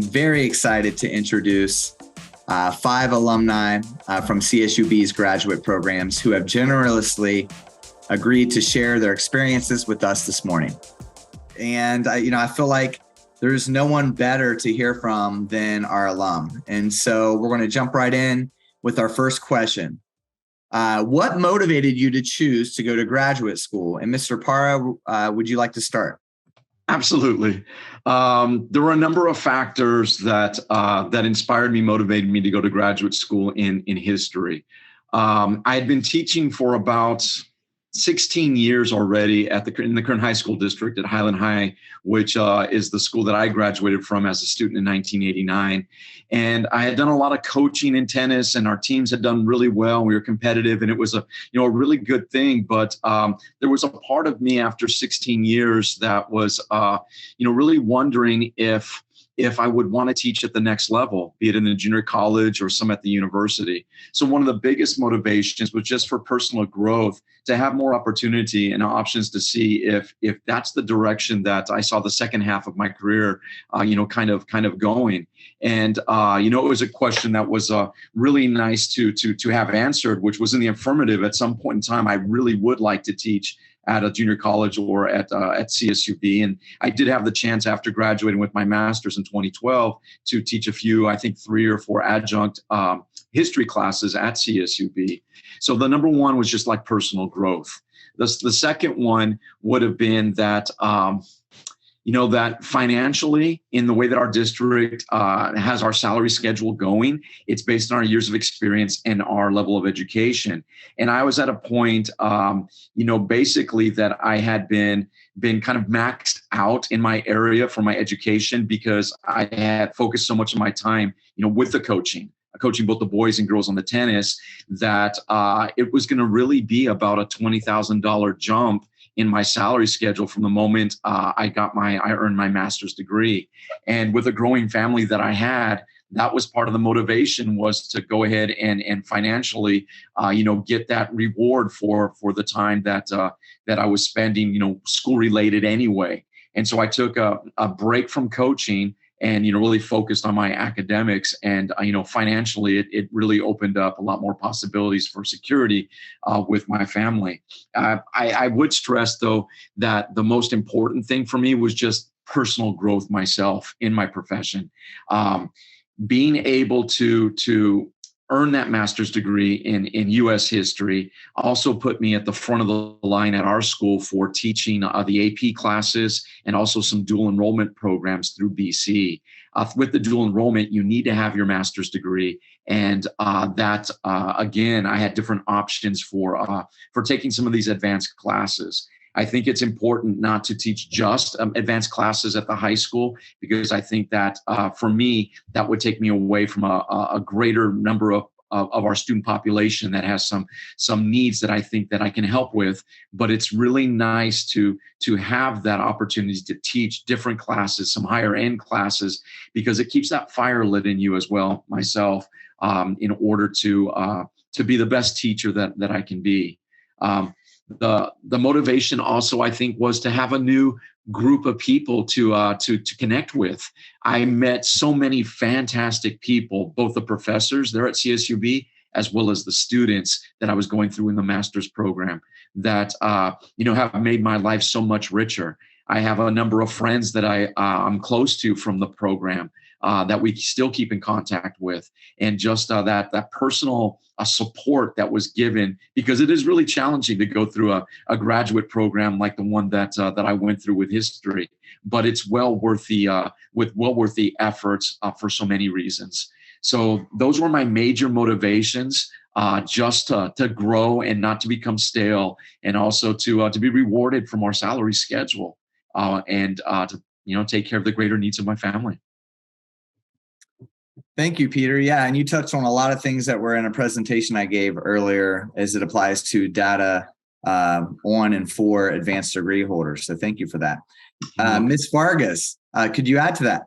I'm very excited to introduce 5 alumni from CSUB's graduate programs who have generously agreed to share their experiences with us this morning. And I feel like there's no one better to hear from than our alum. And so we're going to jump right in with our first question. What motivated you to choose to go to graduate school? And Mr. Parra, would you like to start? Absolutely. There were a number of factors that inspired me, motivated me to go to graduate school in history. I had been teaching for about 16 years already in the current high school district at Highland High, which is the school that I graduated from as a student in 1989. And I had done a lot of coaching in tennis, and our teams had done really well. We were competitive, and it was a really good thing. But there was a part of me after 16 years that was really wondering if I would want to teach at the next level, be it in the junior college or some at the university. So one of the biggest motivations was just for personal growth, to have more opportunity and options to see if that's the direction that I saw the second half of my career, kind of going. And, it was a question that was really nice to have answered, which was in the affirmative. At some point in time, I really would like to teach at a junior college or at CSUB. And I did have the chance after graduating with my master's in 2012 to teach a few, I think 3 or 4 adjunct history classes at CSUB. So the number one was just like personal growth. The second one would have been that, that financially, in the way that our district has our salary schedule going, it's based on our years of experience and our level of education. And I was at a point, basically that I had been kind of maxed out in my area for my education, because I had focused so much of my time, with the coaching both the boys and girls on the tennis, that it was going to really be about a $20,000 jump in my salary schedule from the moment I earned my master's degree. And with a growing family that I had, that was part of the motivation, was to go ahead and financially, get that reward for the time that I was spending, school related anyway. And so I took a break from coaching and, really focused on my academics. And, financially, it really opened up a lot more possibilities for security with my family. I would stress, though, that the most important thing for me was just personal growth myself in my profession. Being able to earn that master's degree in U.S. history also put me at the front of the line at our school for teaching the AP classes and also some dual enrollment programs through BC. With the dual enrollment, you need to have your master's degree. And again, I had different options for taking some of these advanced classes. I think it's important not to teach just advanced classes at the high school, because I think that for me, that would take me away from a greater number of our student population that has some needs that I think that I can help with. But it's really nice to have that opportunity to teach different classes, some higher end classes, because it keeps that fire lit in you as well, myself, in order to be the best teacher that I can be. The motivation also, I think, was to have a new group of people to connect with. I met so many fantastic people, both the professors there at CSUB as well as the students that I was going through in the master's program, that have made my life so much richer. I have a number of friends that I'm close to from the program that we still keep in contact with, and just that personal support that was given, because it is really challenging to go through a graduate program like the one that I went through with history, but it's well worth the efforts for so many reasons. So those were my major motivations, just to grow and not to become stale, and also to be rewarded from our salary schedule, and to take care of the greater needs of my family. Thank you, Peter. Yeah, and you touched on a lot of things that were in a presentation I gave earlier as it applies to data on and for advanced degree holders. So thank you for that. Ms. Vargas, could you add to that?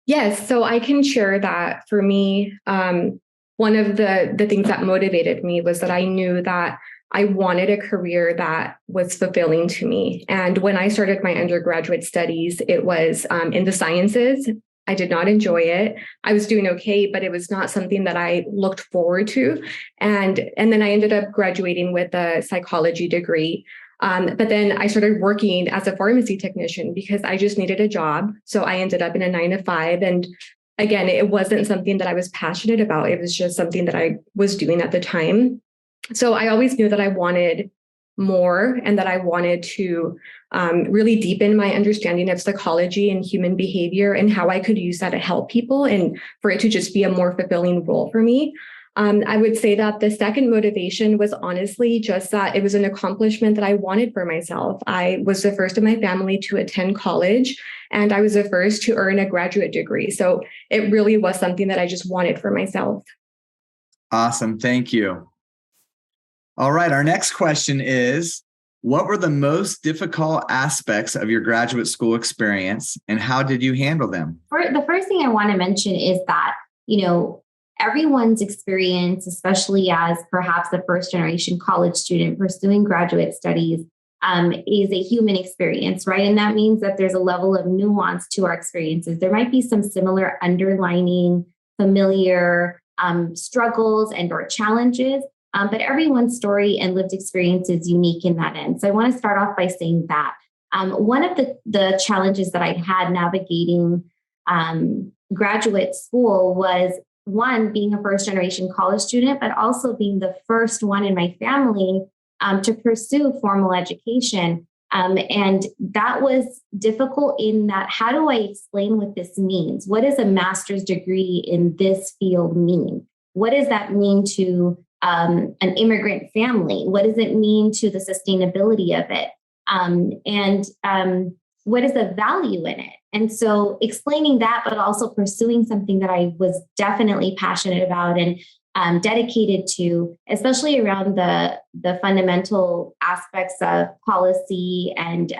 Yes, so I can share that for me. One of the things that motivated me was that I knew that I wanted a career that was fulfilling to me. And when I started my undergraduate studies, it was in the sciences. I did not enjoy it. I was doing okay, but it was not something that I looked forward to. And then I ended up graduating with a psychology degree. But then I started working as a pharmacy technician because I just needed a job. So I ended up in a 9-to-5. And again, it wasn't something that I was passionate about. It was just something that I was doing at the time. So I always knew that I wanted more and that I wanted to really deepen my understanding of psychology and human behavior and how I could use that to help people and for it to just be a more fulfilling role for me. I would say that the second motivation was honestly just that it was an accomplishment that I wanted for myself. I was the first in my family to attend college, and I was the first to earn a graduate degree. So it really was something that I just wanted for myself. Awesome. Thank you. All right. Our next question is, what were the most difficult aspects of your graduate school experience and how did you handle them? The first thing I want to mention is that, everyone's experience, especially as perhaps a first generation college student pursuing graduate studies, is a human experience, right? And that means that there's a level of nuance to our experiences. There might be some similar underlining familiar struggles and or challenges, but everyone's story and lived experience is unique in that end. So I want to start off by saying that one of the challenges that I had navigating graduate school was one, being a first generation college student, but also being the first one in my family to pursue formal education. And that was difficult in that, how do I explain what this means? What does a master's degree in this field mean? What does that mean to an immigrant family? What does it mean to the sustainability of it? And what is the value in it? And so explaining that, but also pursuing something that I was definitely passionate about and dedicated to, especially around the fundamental aspects of policy and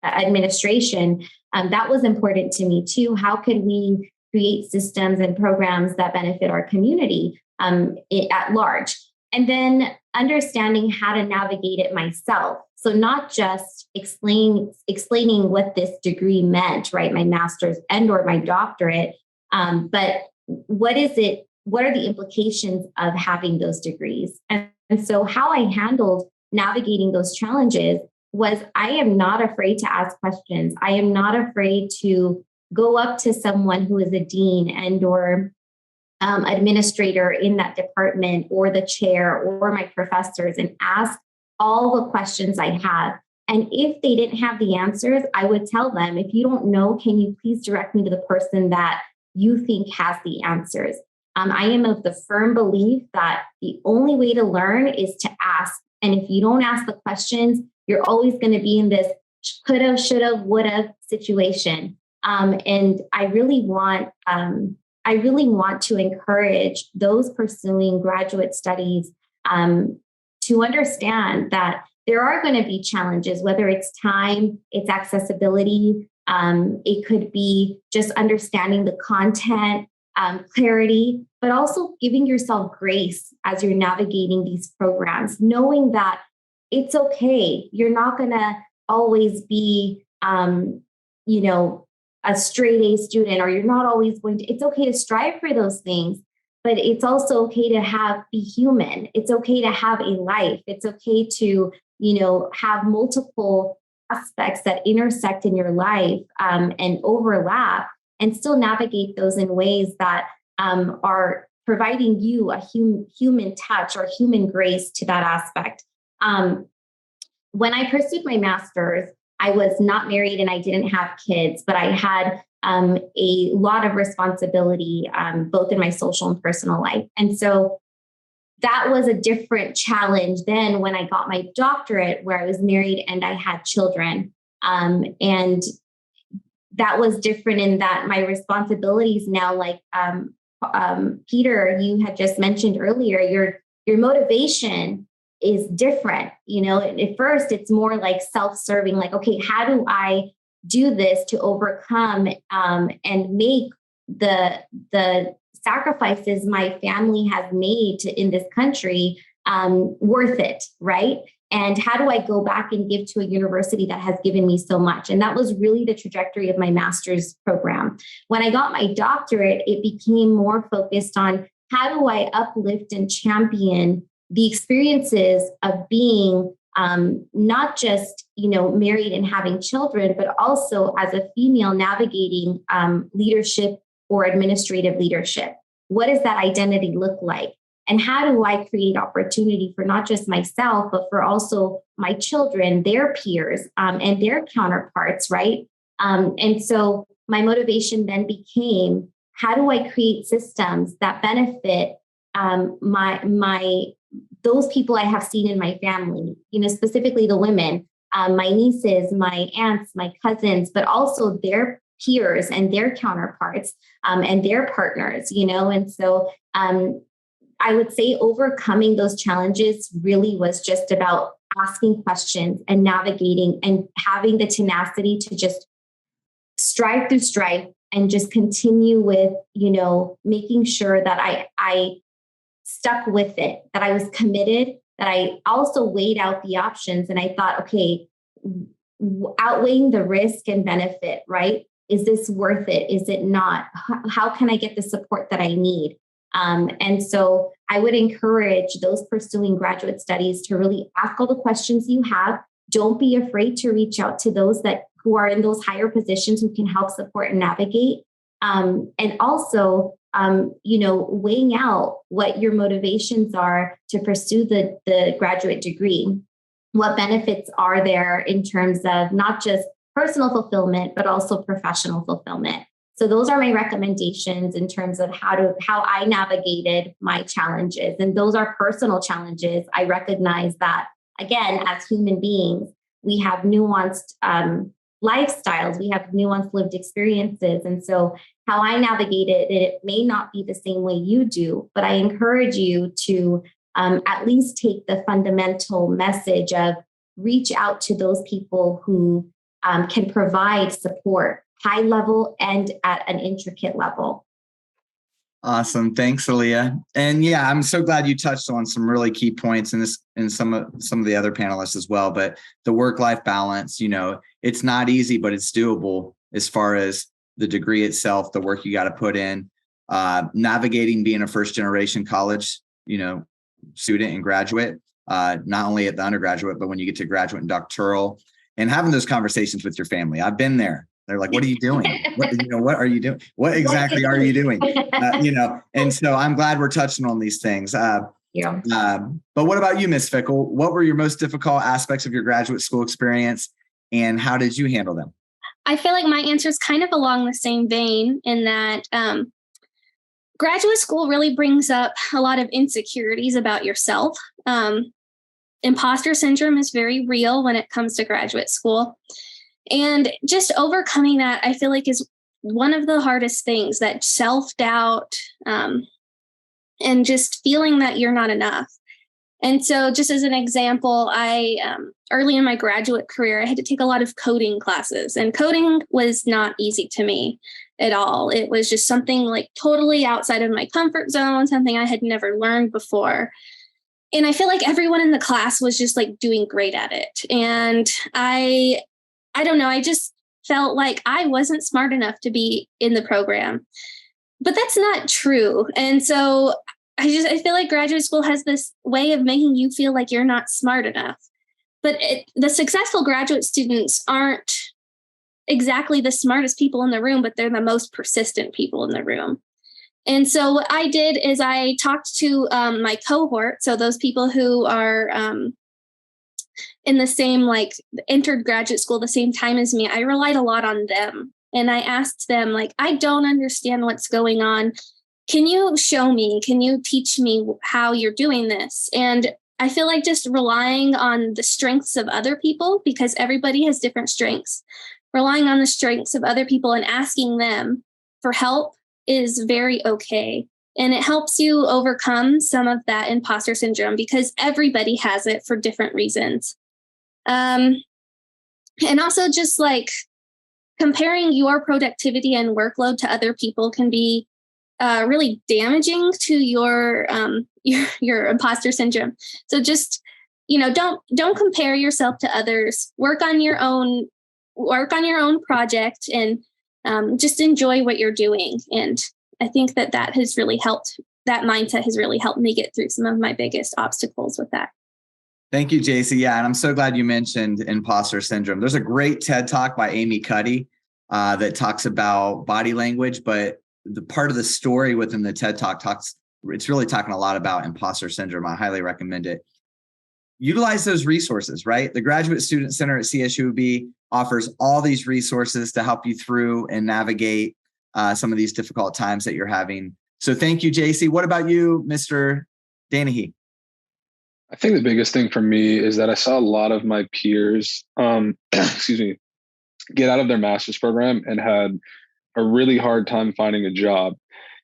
administration, that was important to me too. How could we create systems and programs that benefit our community at large? And then understanding how to navigate it myself. So not just explaining what this degree meant, right? My master's and or my doctorate, but what is it? What are the implications of having those degrees? And so how I handled navigating those challenges was I am not afraid to ask questions. I am not afraid to go up to someone who is a dean and or administrator in that department or the chair or my professors and ask all the questions I have. And if they didn't have the answers, I would tell them, if you don't know, can you please direct me to the person that you think has the answers? I am of the firm belief that the only way to learn is to ask. And if you don't ask the questions, you're always going to be in this coulda, shoulda, woulda situation. And I really want to encourage those pursuing graduate studies to understand that there are going to be challenges, whether it's time, it's accessibility, it could be just understanding the content, clarity, but also giving yourself grace as you're navigating these programs, knowing that it's okay. You're not going to always be, a straight A student, or you're not always going to, it's okay to strive for those things, but it's also okay to be human. It's okay to have a life. It's okay to, have multiple aspects that intersect in your life and overlap and still navigate those in ways that are providing you a human touch or human grace to that aspect. When I pursued my master's, I was not married and I didn't have kids, but I had a lot of responsibility, both in my social and personal life. And so that was a different challenge than when I got my doctorate, where I was married and I had children. And that was different in that my responsibilities now, like Peter, you had just mentioned earlier, your motivation is different. At first it's more like self-serving, like, okay, how do I do this to overcome and make the sacrifices my family has made in this country worth it, right? And how do I go back and give to a university that has given me so much? And that was really the trajectory of my master's program. When I got my doctorate, it became more focused on how do I uplift and champion the experiences of being not just, married and having children, but also as a female navigating leadership or administrative leadership. What does that identity look like? And how do I create opportunity for not just myself, but for also my children, their peers, and their counterparts, right? And so my motivation then became, how do I create systems that benefit those people I have seen in my family, specifically the women, my nieces, my aunts, my cousins, but also their peers and their counterparts and their partners, and so I would say overcoming those challenges really was just about asking questions and navigating and having the tenacity to just strive through strife and just continue with, making sure that I stuck with it, that I was committed, that I also weighed out the options. And I thought, okay, outweighing the risk and benefit, right? Is this worth it? Is it not? How can I get the support that I need? And so I would encourage those pursuing graduate studies to really ask all the questions you have. Don't be afraid to reach out to those who are in those higher positions who can help support and navigate. And also, weighing out what your motivations are to pursue the graduate degree. What benefits are there in terms of not just personal fulfillment, but also professional fulfillment? So those are my recommendations in terms of how I navigated my challenges. And those are personal challenges. I recognize that, again, as human beings, we have nuanced lifestyles, we have nuanced lived experiences. And so how I navigated it may not be the same way you do, but I encourage you to at least take the fundamental message of reach out to those people who can provide support, high level and at an intricate level. Awesome. Thanks, Aliya. And yeah, I'm so glad you touched on some really key points in this, and some of the other panelists as well. But the work-life balance, it's not easy, but it's doable as far as the degree itself, the work you got to put in, navigating being a first-generation college, student and graduate, not only at the undergraduate, but when you get to graduate and doctoral, and having those conversations with your family. I've been there. They're like, what are you doing? What are you doing? What exactly are you doing? And so I'm glad we're touching on these things. Yeah. But what about you, Ms. Fickle? What were your most difficult aspects of your graduate school experience, and how did you handle them? I feel like my answer is kind of along the same vein in that graduate school really brings up a lot of insecurities about yourself. Imposter syndrome is very real when it comes to graduate school. And just overcoming that, I feel like, is one of the hardest things, that self-doubt and just feeling that you're not enough. And so just as an example, I early in my graduate career, I had to take a lot of coding classes, and coding was not easy to me at all. It was just something like totally outside of my comfort zone, something I had never learned before. And I feel like everyone in the class was just like doing great at it. And I don't know, I just felt like I wasn't smart enough to be in the program, but that's not true. And so I feel like graduate school has this way of making you feel like you're not smart enough, but the successful graduate students aren't exactly the smartest people in the room, but they're the most persistent people in the room. And so what I did is I talked to my cohort. So those people who are in the same, entered graduate school the same time as me, I relied a lot on them. And I asked them, I don't understand what's going on. Can you show me? Can you teach me how you're doing this? And I feel like just relying on the strengths of other people, because everybody has different strengths, relying on the strengths of other people and asking them for help is very okay. And it helps you overcome some of that imposter syndrome, because everybody has it for different reasons. And also just comparing your productivity and workload to other people can be really damaging to your imposter syndrome. So just, don't compare yourself to others. Work on your own project, and just enjoy what you're doing. And I think that has really helped. That mindset has really helped me get through some of my biggest obstacles with that. Thank you, Jaycie. Yeah, and I'm so glad you mentioned imposter syndrome. There's a great TED Talk by Amy Cuddy that talks about body language, but the part of the story within the TED Talk it's really talking a lot about imposter syndrome. I highly recommend it. Utilize those resources, right? The Graduate Student Center at CSUB offers all these resources to help you through and navigate some of these difficult times that you're having. So thank you, Jaycie. What about you, Mr. Danehy? I think the biggest thing for me is that I saw a lot of my peers, get out of their master's program and had a really hard time finding a job.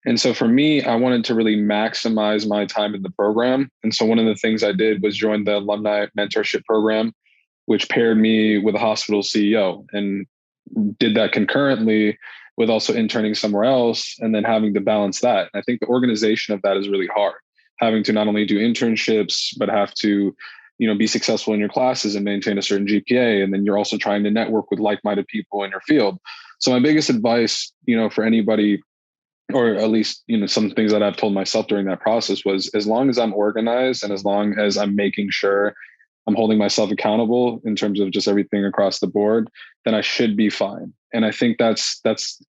And so for me, I wanted to really maximize my time in the program. And so one of the things I did was join the Alumni Mentorship Program, which paired me with a hospital CEO, and did that concurrently with also interning somewhere else and then having to balance that. I think the organization of that is really hard, having to not only do internships, but have to, be successful in your classes and maintain a certain GPA. And then you're also trying to network with like-minded people in your field. So my biggest advice, for anybody, or at least, some things that I've told myself during that process was, as long as I'm organized and as long as I'm making sure I'm holding myself accountable in terms of just everything across the board, then I should be fine. And I think that's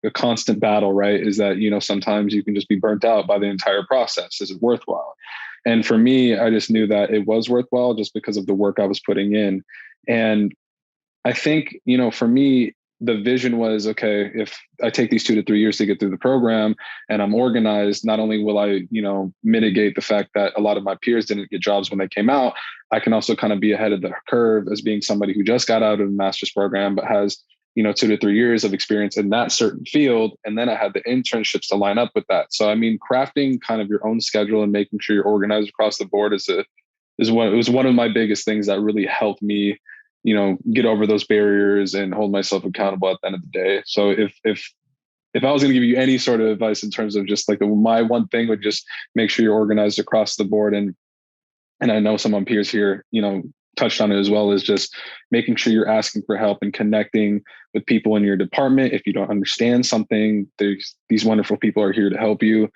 a constant battle, right? Is that, sometimes you can just be burnt out by the entire process. Is it worthwhile? And for me, I just knew that it was worthwhile just because of the work I was putting in. And I think, for me, the vision was, okay, if I take these 2 to 3 years to get through the program and I'm organized, not only will I, mitigate the fact that a lot of my peers didn't get jobs when they came out, I can also kind of be ahead of the curve as being somebody who just got out of the master's program, but has, 2 to 3 years of experience in that certain field. And then I had the internships to line up with that. So, crafting kind of your own schedule and making sure you're organized across the board it was one of my biggest things that really helped me, get over those barriers and hold myself accountable at the end of the day. So if I was going to give you any sort of advice in terms of just like my one thing would just make sure you're organized across the board. And I know some of my peers here, touched on it as well, is just making sure you're asking for help and connecting with people in your department. If you don't understand something, these wonderful people are here to help you.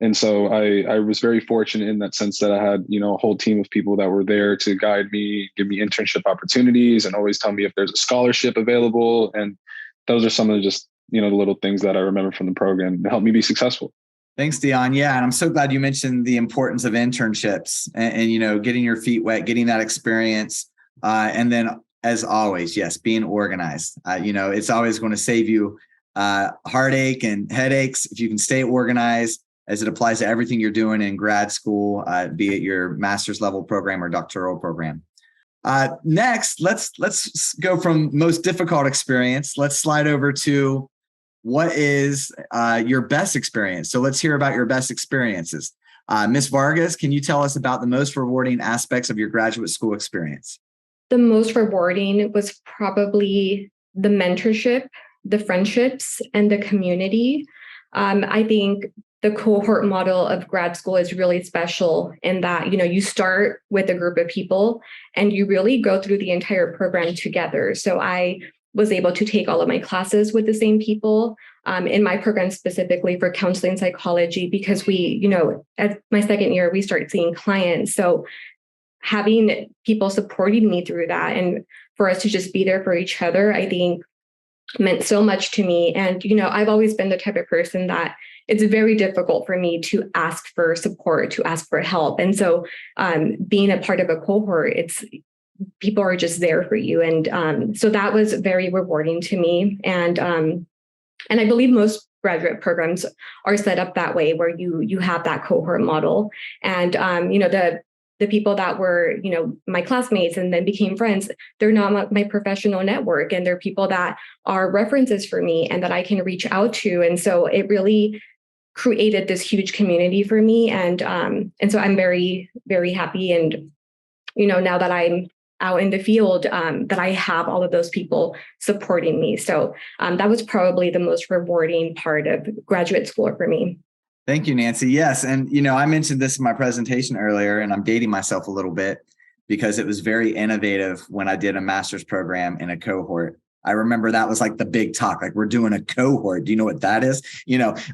And so I was very fortunate in that sense that I had, a whole team of people that were there to guide me, give me internship opportunities, and always tell me if there's a scholarship available. And those are some of the little things that I remember from the program to help me be successful. Thanks, Deon. Yeah, and I'm so glad you mentioned the importance of internships and getting your feet wet, getting that experience. And then, as always, yes, being organized. It's always going to save you heartache and headaches if you can stay organized, as it applies to everything you're doing in grad school, be it your master's level program or doctoral program. Next, let's go from most difficult experience. Let's slide over to what is your best experience. So let's hear about your best experiences. Ms. Vargas, can you tell us about the most rewarding aspects of your graduate school experience? The most rewarding was probably the mentorship, the friendships, and the community. I think the cohort model of grad school is really special in that, you start with a group of people and you really go through the entire program together. So I was able to take all of my classes with the same people in my program, specifically for counseling psychology, because we, at my second year, we start seeing clients. So having people supporting me through that and for us to just be there for each other, I think meant so much to me. And, I've always been the type of person that it's very difficult for me to ask for support, to ask for help. And so being a part of a cohort, people are just there for you. And so that was very rewarding to me. And I believe most graduate programs are set up that way, where you have that cohort model. And, the people that were, my classmates and then became friends, they're not my professional network. And they're people that are references for me and that I can reach out to. And so it really created this huge community for me. And so I'm very, very happy. And, now that I'm out in the field, that I have all of those people supporting me. So that was probably the most rewarding part of graduate school for me. Thank you, Nancy. Yes. And, I mentioned this in my presentation earlier, and I'm dating myself a little bit because it was very innovative when I did a master's program in a cohort. I remember that was like the big talk, like we're doing a cohort. Do you know what that is?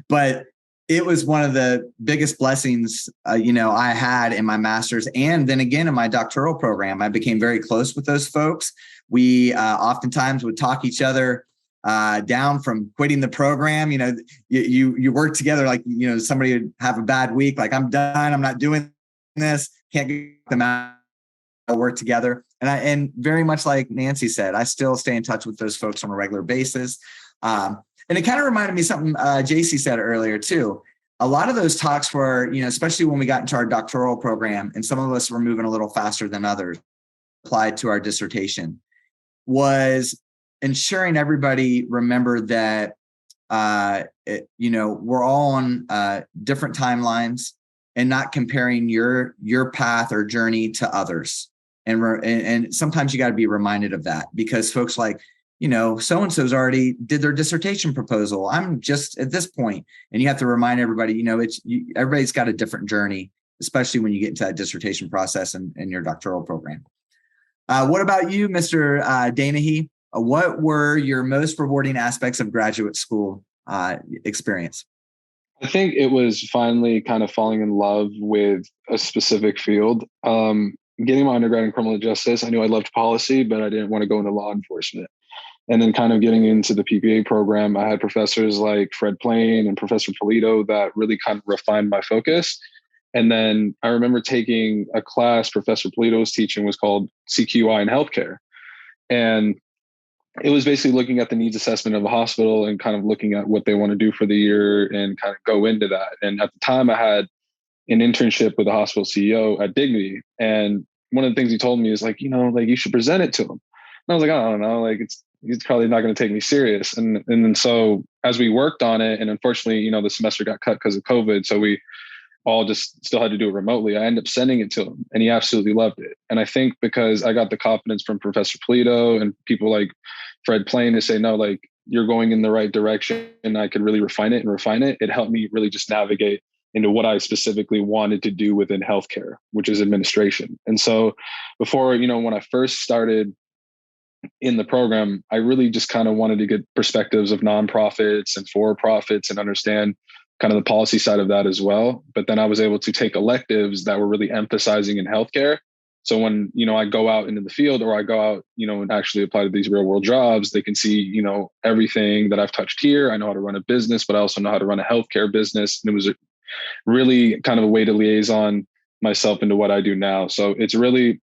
But it was one of the biggest blessings, I had in my master's. And then again, in my doctoral program, I became very close with those folks. We oftentimes would talk each other down from quitting the program. You work together, like, somebody would have a bad week, like, I'm done, I'm not doing this, can't get them out, work together. And very much like Nancy said, I still stay in touch with those folks on a regular basis. And it kind of reminded me something Jaycie said earlier too. A lot of those talks were, especially when we got into our doctoral program, and some of us were moving a little faster than others, applied to our dissertation, was ensuring everybody remembered that, we're all on different timelines, and not comparing your path or journey to others. And sometimes you got to be reminded of that, because folks like, so-and-so's already did their dissertation proposal. I'm just at this point, and you have to remind everybody, everybody's got a different journey, especially when you get into that dissertation process and your doctoral program. What about you, Mr. Danehy? What were your most rewarding aspects of graduate school experience? I think it was finally kind of falling in love with a specific field. Getting my undergrad in criminal justice, I knew I loved policy, but I didn't want to go into law enforcement. And then kind of getting into the PPA program, I had professors like Fred Plain and Professor Polito that really kind of refined my focus. And then I remember taking a class Professor Polito was teaching, was called CQI in healthcare. And it was basically looking at the needs assessment of a hospital and kind of looking at what they want to do for the year and kind of go into that. And at the time I had an internship with the hospital CEO at Dignity. And one of the things he told me is like, you should present it to him. And I was like, I don't know, like he's probably not going to take me serious. And then so as we worked on it, and unfortunately, the semester got cut because of COVID. So we all just still had to do it remotely. I ended up sending it to him, and he absolutely loved it. And I think because I got the confidence from Professor Polito and people like Fred Plain to say, no, like you're going in the right direction, and I could really refine it. It helped me really just navigate into what I specifically wanted to do within healthcare, which is administration. And so before, when I first started in the program, I really just kind of wanted to get perspectives of nonprofits and for-profits and understand kind of the policy side of that as well. But then I was able to take electives that were really emphasizing in healthcare. So when, I go out into the field, or I go out, and actually apply to these real world jobs, they can see, everything that I've touched here. I know how to run a business, but I also know how to run a healthcare business. And it was really kind of a way to liaison myself into what I do now. So it's really,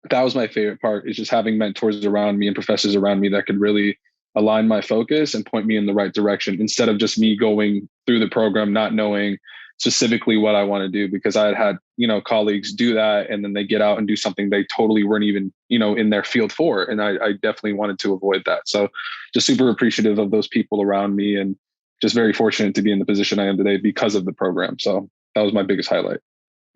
that was my favorite part, is just having mentors around me and professors around me that could really align my focus and point me in the right direction, instead of just me going through the program, not knowing specifically what I want to do, because I had colleagues do that, and then they get out and do something they totally weren't even, in their field for. And I definitely wanted to avoid that. So just super appreciative of those people around me, and just very fortunate to be in the position I am today because of the program. So that was my biggest highlight.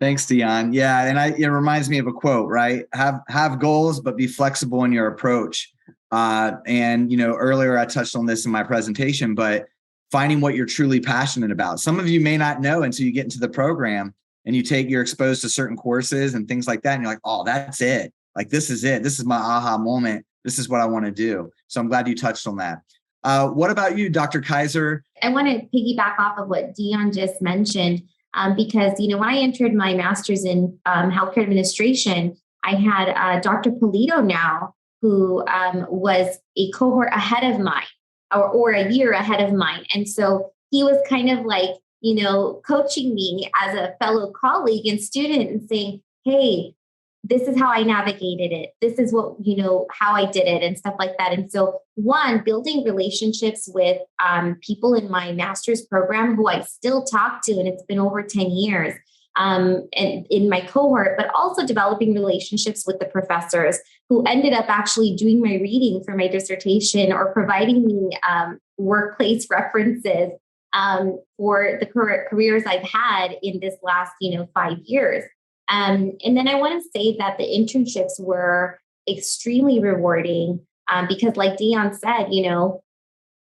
Thanks, Deon. Yeah. And it reminds me of a quote, right? Have goals, but be flexible in your approach. Earlier I touched on this in my presentation, but finding what you're truly passionate about. Some of you may not know until you get into the program and you're exposed to certain courses and things like that. And you're like, oh, that's it. Like, this is it. This is my aha moment. This is what I want to do. So I'm glad you touched on that. What about you, Dr. Khizer? I want to piggyback off of what Deon just mentioned, because, when I entered my master's in healthcare administration, I had Dr. Polito now, who was a cohort ahead of mine, or a year ahead of mine. And so he was kind of like, coaching me as a fellow colleague and student and saying, hey, this is how I navigated it. This is what, how I did it and stuff like that. And so building relationships with people in my master's program who I still talk to, and it's been over 10 years, and in my cohort, but also developing relationships with the professors who ended up actually doing my reading for my dissertation or providing me workplace references for the careers I've had in this last, 5 years. And then I want to say that the internships were extremely rewarding because, like Deon said,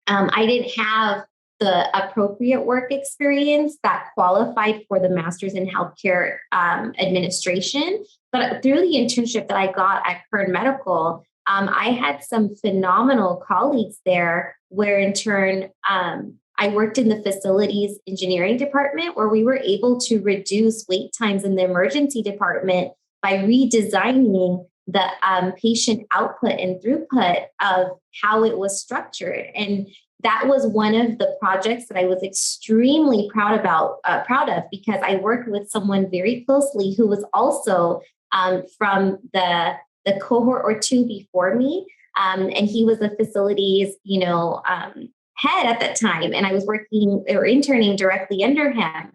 I didn't have the appropriate work experience that qualified for the master's in healthcare administration. But through the internship that I got at Kern Medical, I had some phenomenal colleagues there where in turn, I worked in the facilities engineering department where we were able to reduce wait times in the emergency department by redesigning the patient output and throughput of how it was structured. And that was one of the projects that I was extremely proud of because I worked with someone very closely who was also from the cohort or two before me. And he was the facilities, head at that time. And I was working or interning directly under him.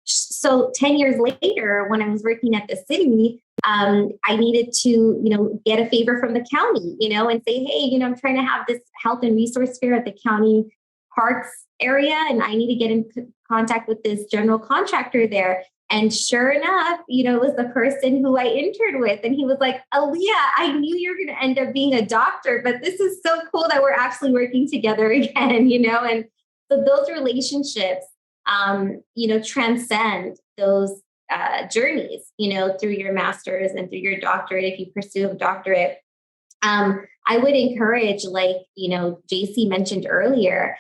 So 10 years later, when I was working at the city, I needed to, get a favor from the county, and say, hey, I'm trying to have this health and resource fair at the county parks area, and I need to get in contact with this general contractor there. And sure enough, it was the person who I interned with. And he was like, Aliya, I knew you were going to end up being a doctor, but this is so cool that we're actually working together again, And so those relationships, transcend those journeys, through your master's and through your doctorate, if you pursue a doctorate. I would encourage, Jaycie mentioned earlier,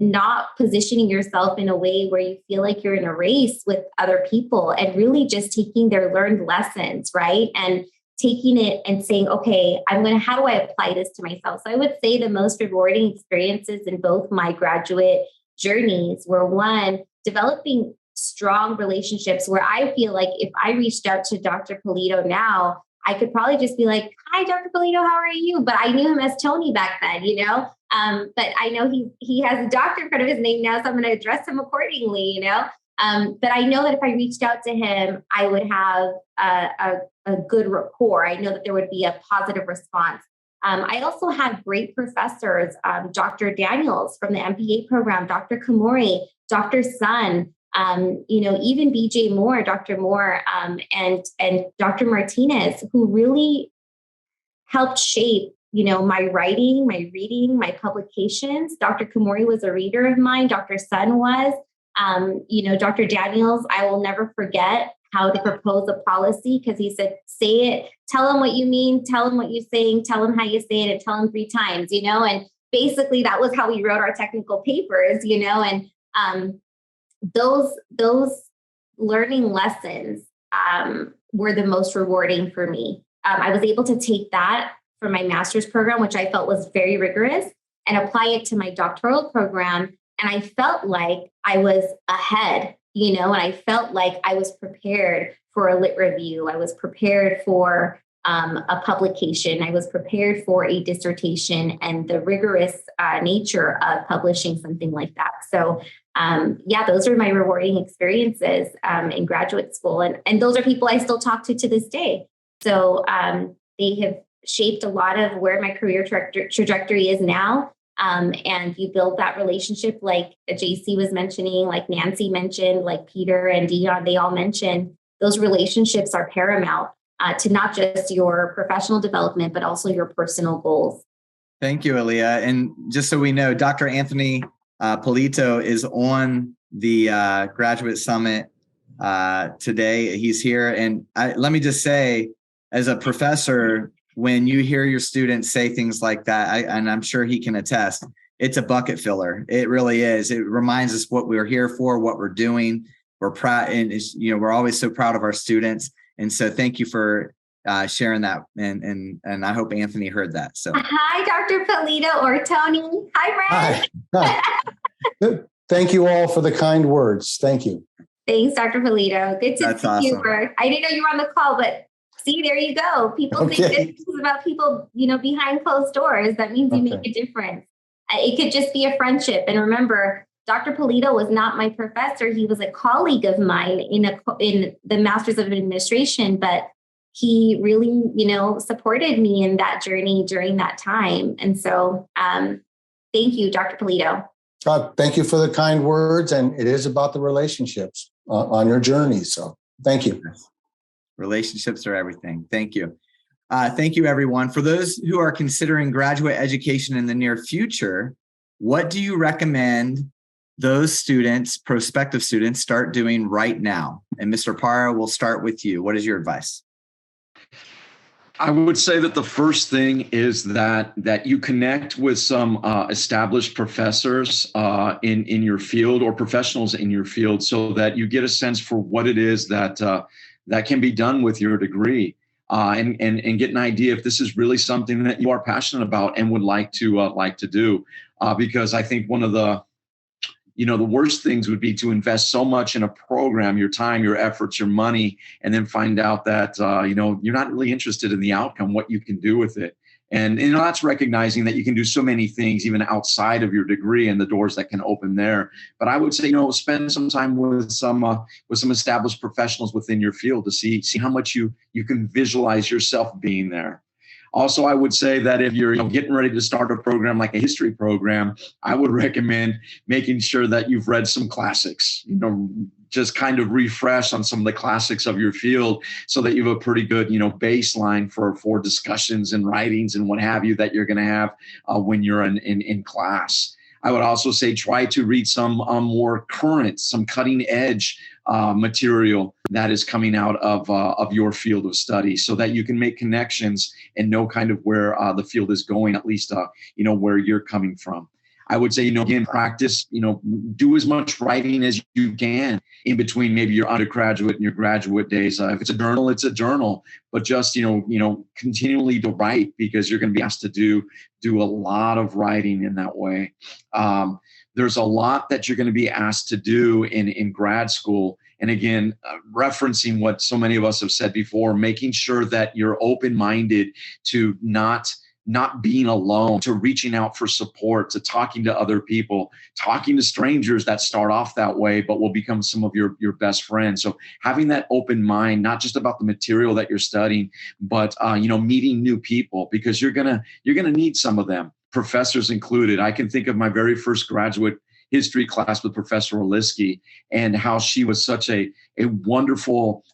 not positioning yourself in a way where you feel like you're in a race with other people and really just taking their learned lessons, right? And taking it and saying, okay, how do I apply this to myself? So I would say the most rewarding experiences in both my graduate journeys were one, developing strong relationships where I feel like if I reached out to Dr. Polito now, I could probably just be like, hi, Dr. Polito, how are you? But I knew him as Tony back then, but I know he has a doctor in front of his name now, so I'm going to address him accordingly, But I know that if I reached out to him, I would have a good rapport. I know that there would be a positive response. I also had great professors, Dr. Daniels from the MBA program, Dr. Kamori, Dr. Sun, even BJ Moore, Dr. Moore, and Dr. Martinez, who really helped shape, my writing, my reading, my publications. Dr. Kamori was a reader of mine. Dr. Sun was, Dr. Daniels, I will never forget how to propose a policy because he said, say it, tell them what you mean, tell them what you're saying, tell them how you say it, and tell them 3 times, and basically that was how we wrote our technical papers, and those learning lessons were the most rewarding for me. I was able to take that for my master's program, which I felt was very rigorous, and apply it to my doctoral program. And I felt like I was ahead, and I felt like I was prepared for a lit review. I was prepared for a publication. I was prepared for a dissertation and the rigorous nature of publishing something like that. So those are my rewarding experiences in graduate school. And those are people I still talk to this day. So they have shaped a lot of where my career trajectory is now. And you build that relationship like Jaycie was mentioning, like Nancy mentioned, like Peter and Deon, they all mentioned, those relationships are paramount to not just your professional development, but also your personal goals. Thank you, Aliya. And just so we know, Dr. Anthony Polito is on the Graduate Summit today. He's here. And let me just say, as a professor, when you hear your students say things like that, and I'm sure he can attest, it's a bucket filler. It really is. It reminds us what we're here for, what we're doing. We're proud, and we're always so proud of our students. And so, thank you for sharing that. And I hope Anthony heard that. So, hi, Dr. Polito or Tony. Hi, Brad. Hi. Thank you all for the kind words. Thank you. Thanks, Dr. Polito. Good to see you, awesome. Bert. I didn't know you were on the call, but see, there you go. People think this is about people, behind closed doors. That means you make a difference. It could just be a friendship. And remember, Dr. Polito was not my professor. He was a colleague of mine in the Master's of Administration, but he really, supported me in that journey during that time. And so thank you, Dr. Polito. Thank you for the kind words. And it is about the relationships on your journey. So thank you. Relationships are everything. Thank you. Thank you, everyone. For those who are considering graduate education in the near future, what do you recommend those students, prospective students, start doing right now? And Mr. Parra, we'll start with you. What is your advice? I would say that the first thing is that you connect with some established professors in your field or professionals in your field, so that you get a sense for what it is that can be done with your degree, and get an idea if this is really something that you are passionate about and would like to do. Because I think one of the worst things would be to invest so much in a program, your time, your efforts, your money, and then find out that, you're not really interested in the outcome, what you can do with it. And, that's recognizing that you can do so many things even outside of your degree and the doors that can open there. But I would say, spend some time with some established professionals within your field to see how much you can visualize yourself being there. Also, I would say that if you're getting ready to start a program like a history program, I would recommend making sure that you've read some classics, just kind of refresh on some of the classics of your field, so that you have a pretty good, baseline for discussions and writings and what have you that you're going to have when you're in class. I would also say try to read some more current, some cutting edge material that is coming out of your field of study, so that you can make connections and know kind of where the field is going, at least where you're coming from. I would say, again, practice, do as much writing as you can in between maybe your undergraduate and your graduate days. If it's a journal, it's a journal, but just, continually to write, because you're going to be asked to do a lot of writing in that way. There's a lot that you're going to be asked to do in grad school. And again, referencing what so many of us have said before, making sure that you're open-minded to not being alone, to reaching out for support, to talking to other people, talking to strangers that start off that way, but will become some of your best friends. So having that open mind, not just about the material that you're studying, but meeting new people, because you're gonna need some of them, professors included. I can think of my very first graduate history class with Professor Oliski, and how she was such a wonderful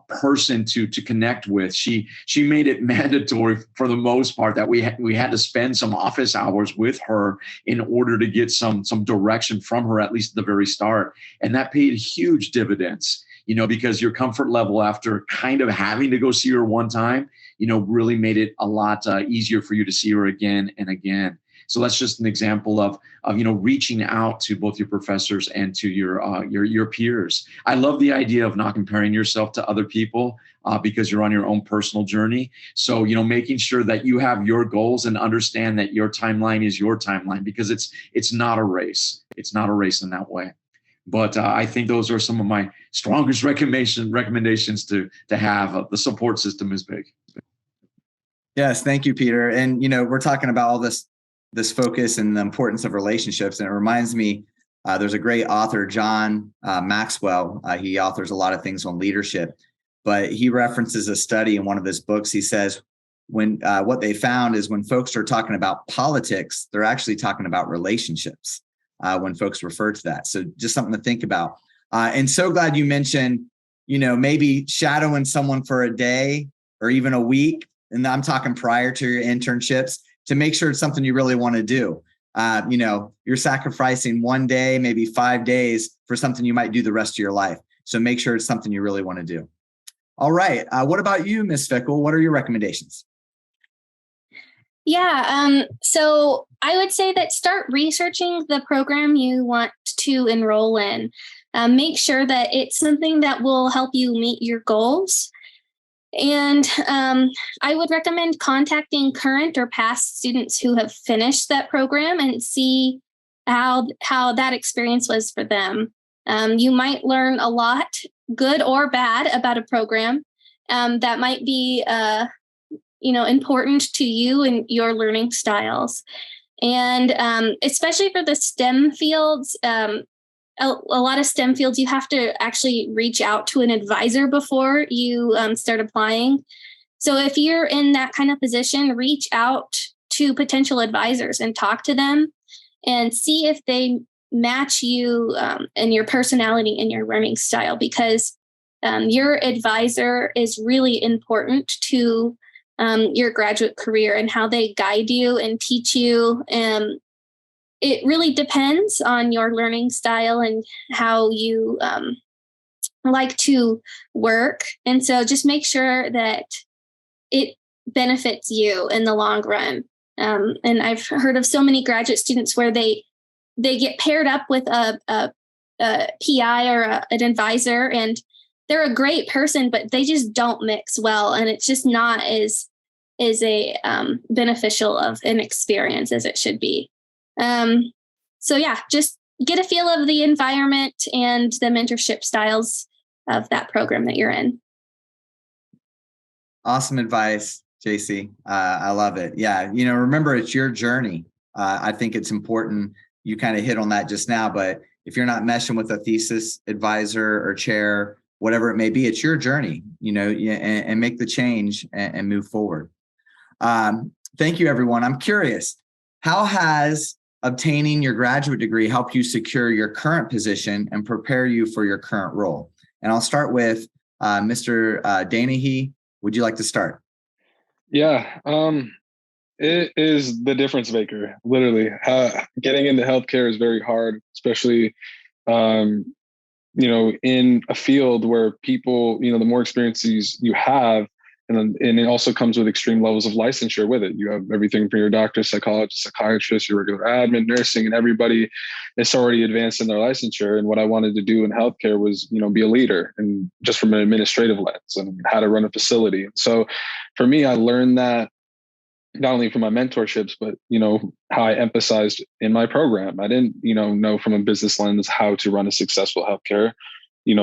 person to connect with. She made it mandatory for the most part that we had to spend some office hours with her in order to get some direction from her, at least at the very start. And that paid huge dividends, because your comfort level after kind of having to go see her one time, really made it a lot easier for you to see her again and again. So that's just an example of reaching out to both your professors and to your peers. I love the idea of not comparing yourself to other people because you're on your own personal journey. So making sure that you have your goals and understand that your timeline is your timeline, because it's not a race. It's not a race in that way. But I think those are some of my strongest recommendations to have. The support system is big. Yes, thank you, Peter. And we're talking about all this focus and the importance of relationships. And it reminds me, there's a great author, John Maxwell. He authors a lot of things on leadership, but he references a study in one of his books. He says what they found is when folks are talking about politics, they're actually talking about relationships when folks refer to that. So just something to think about. And so glad you mentioned, maybe shadowing someone for a day or even a week. And I'm talking prior to your internships, to make sure it's something you really want to do. You're sacrificing one day, maybe 5 days for something you might do the rest of your life. So make sure it's something you really want to do. All right. What about you, Ms. Fickle? What are your recommendations? Yeah. So I would say that start researching the program you want to enroll in. Make sure that it's something that will help you meet your goals. And I would recommend contacting current or past students who have finished that program and see how that experience was for them. You might learn a lot, good or bad, about a program that might be important to you and your learning styles. And especially for the STEM fields, a lot of STEM fields, you have to actually reach out to an advisor before you start applying. So if you're in that kind of position, reach out to potential advisors and talk to them and see if they match you and your personality and your learning style, because your advisor is really important to your graduate career and how they guide you and teach you. it really depends on your learning style and how you like to work. And so just make sure that it benefits you in the long run. And I've heard of so many graduate students where they get paired up with a PI or an advisor, and they're a great person, but they just don't mix well. And it's just not as beneficial of an experience as it should be. So yeah, just get a feel of the environment and the mentorship styles of that program that you're in. Awesome advice, Jaycie. I love it. Yeah. Remember, it's your journey. I think it's important. You kind of hit on that just now, but if you're not meshing with a thesis advisor or chair, whatever it may be, it's your journey, and make the change and move forward. Thank you, everyone. I'm curious, how has obtaining your graduate degree helped you secure your current position and prepare you for your current role? And I'll start with Mr. Danehy. Would you like to start? Yeah, it is the difference maker, literally. Getting into healthcare is very hard, especially, in a field where people, the more experiences you have, and it also comes with extreme levels of licensure with it. You have everything from your doctor, psychologist, psychiatrist, your regular admin, nursing, and everybody is already advanced in their licensure. And what I wanted to do in healthcare was, be a leader, and just from an administrative lens, and how to run a facility. So for me, I learned that not only from my mentorships, but, how I emphasized in my program. I didn't, know from a business lens how to run a successful healthcare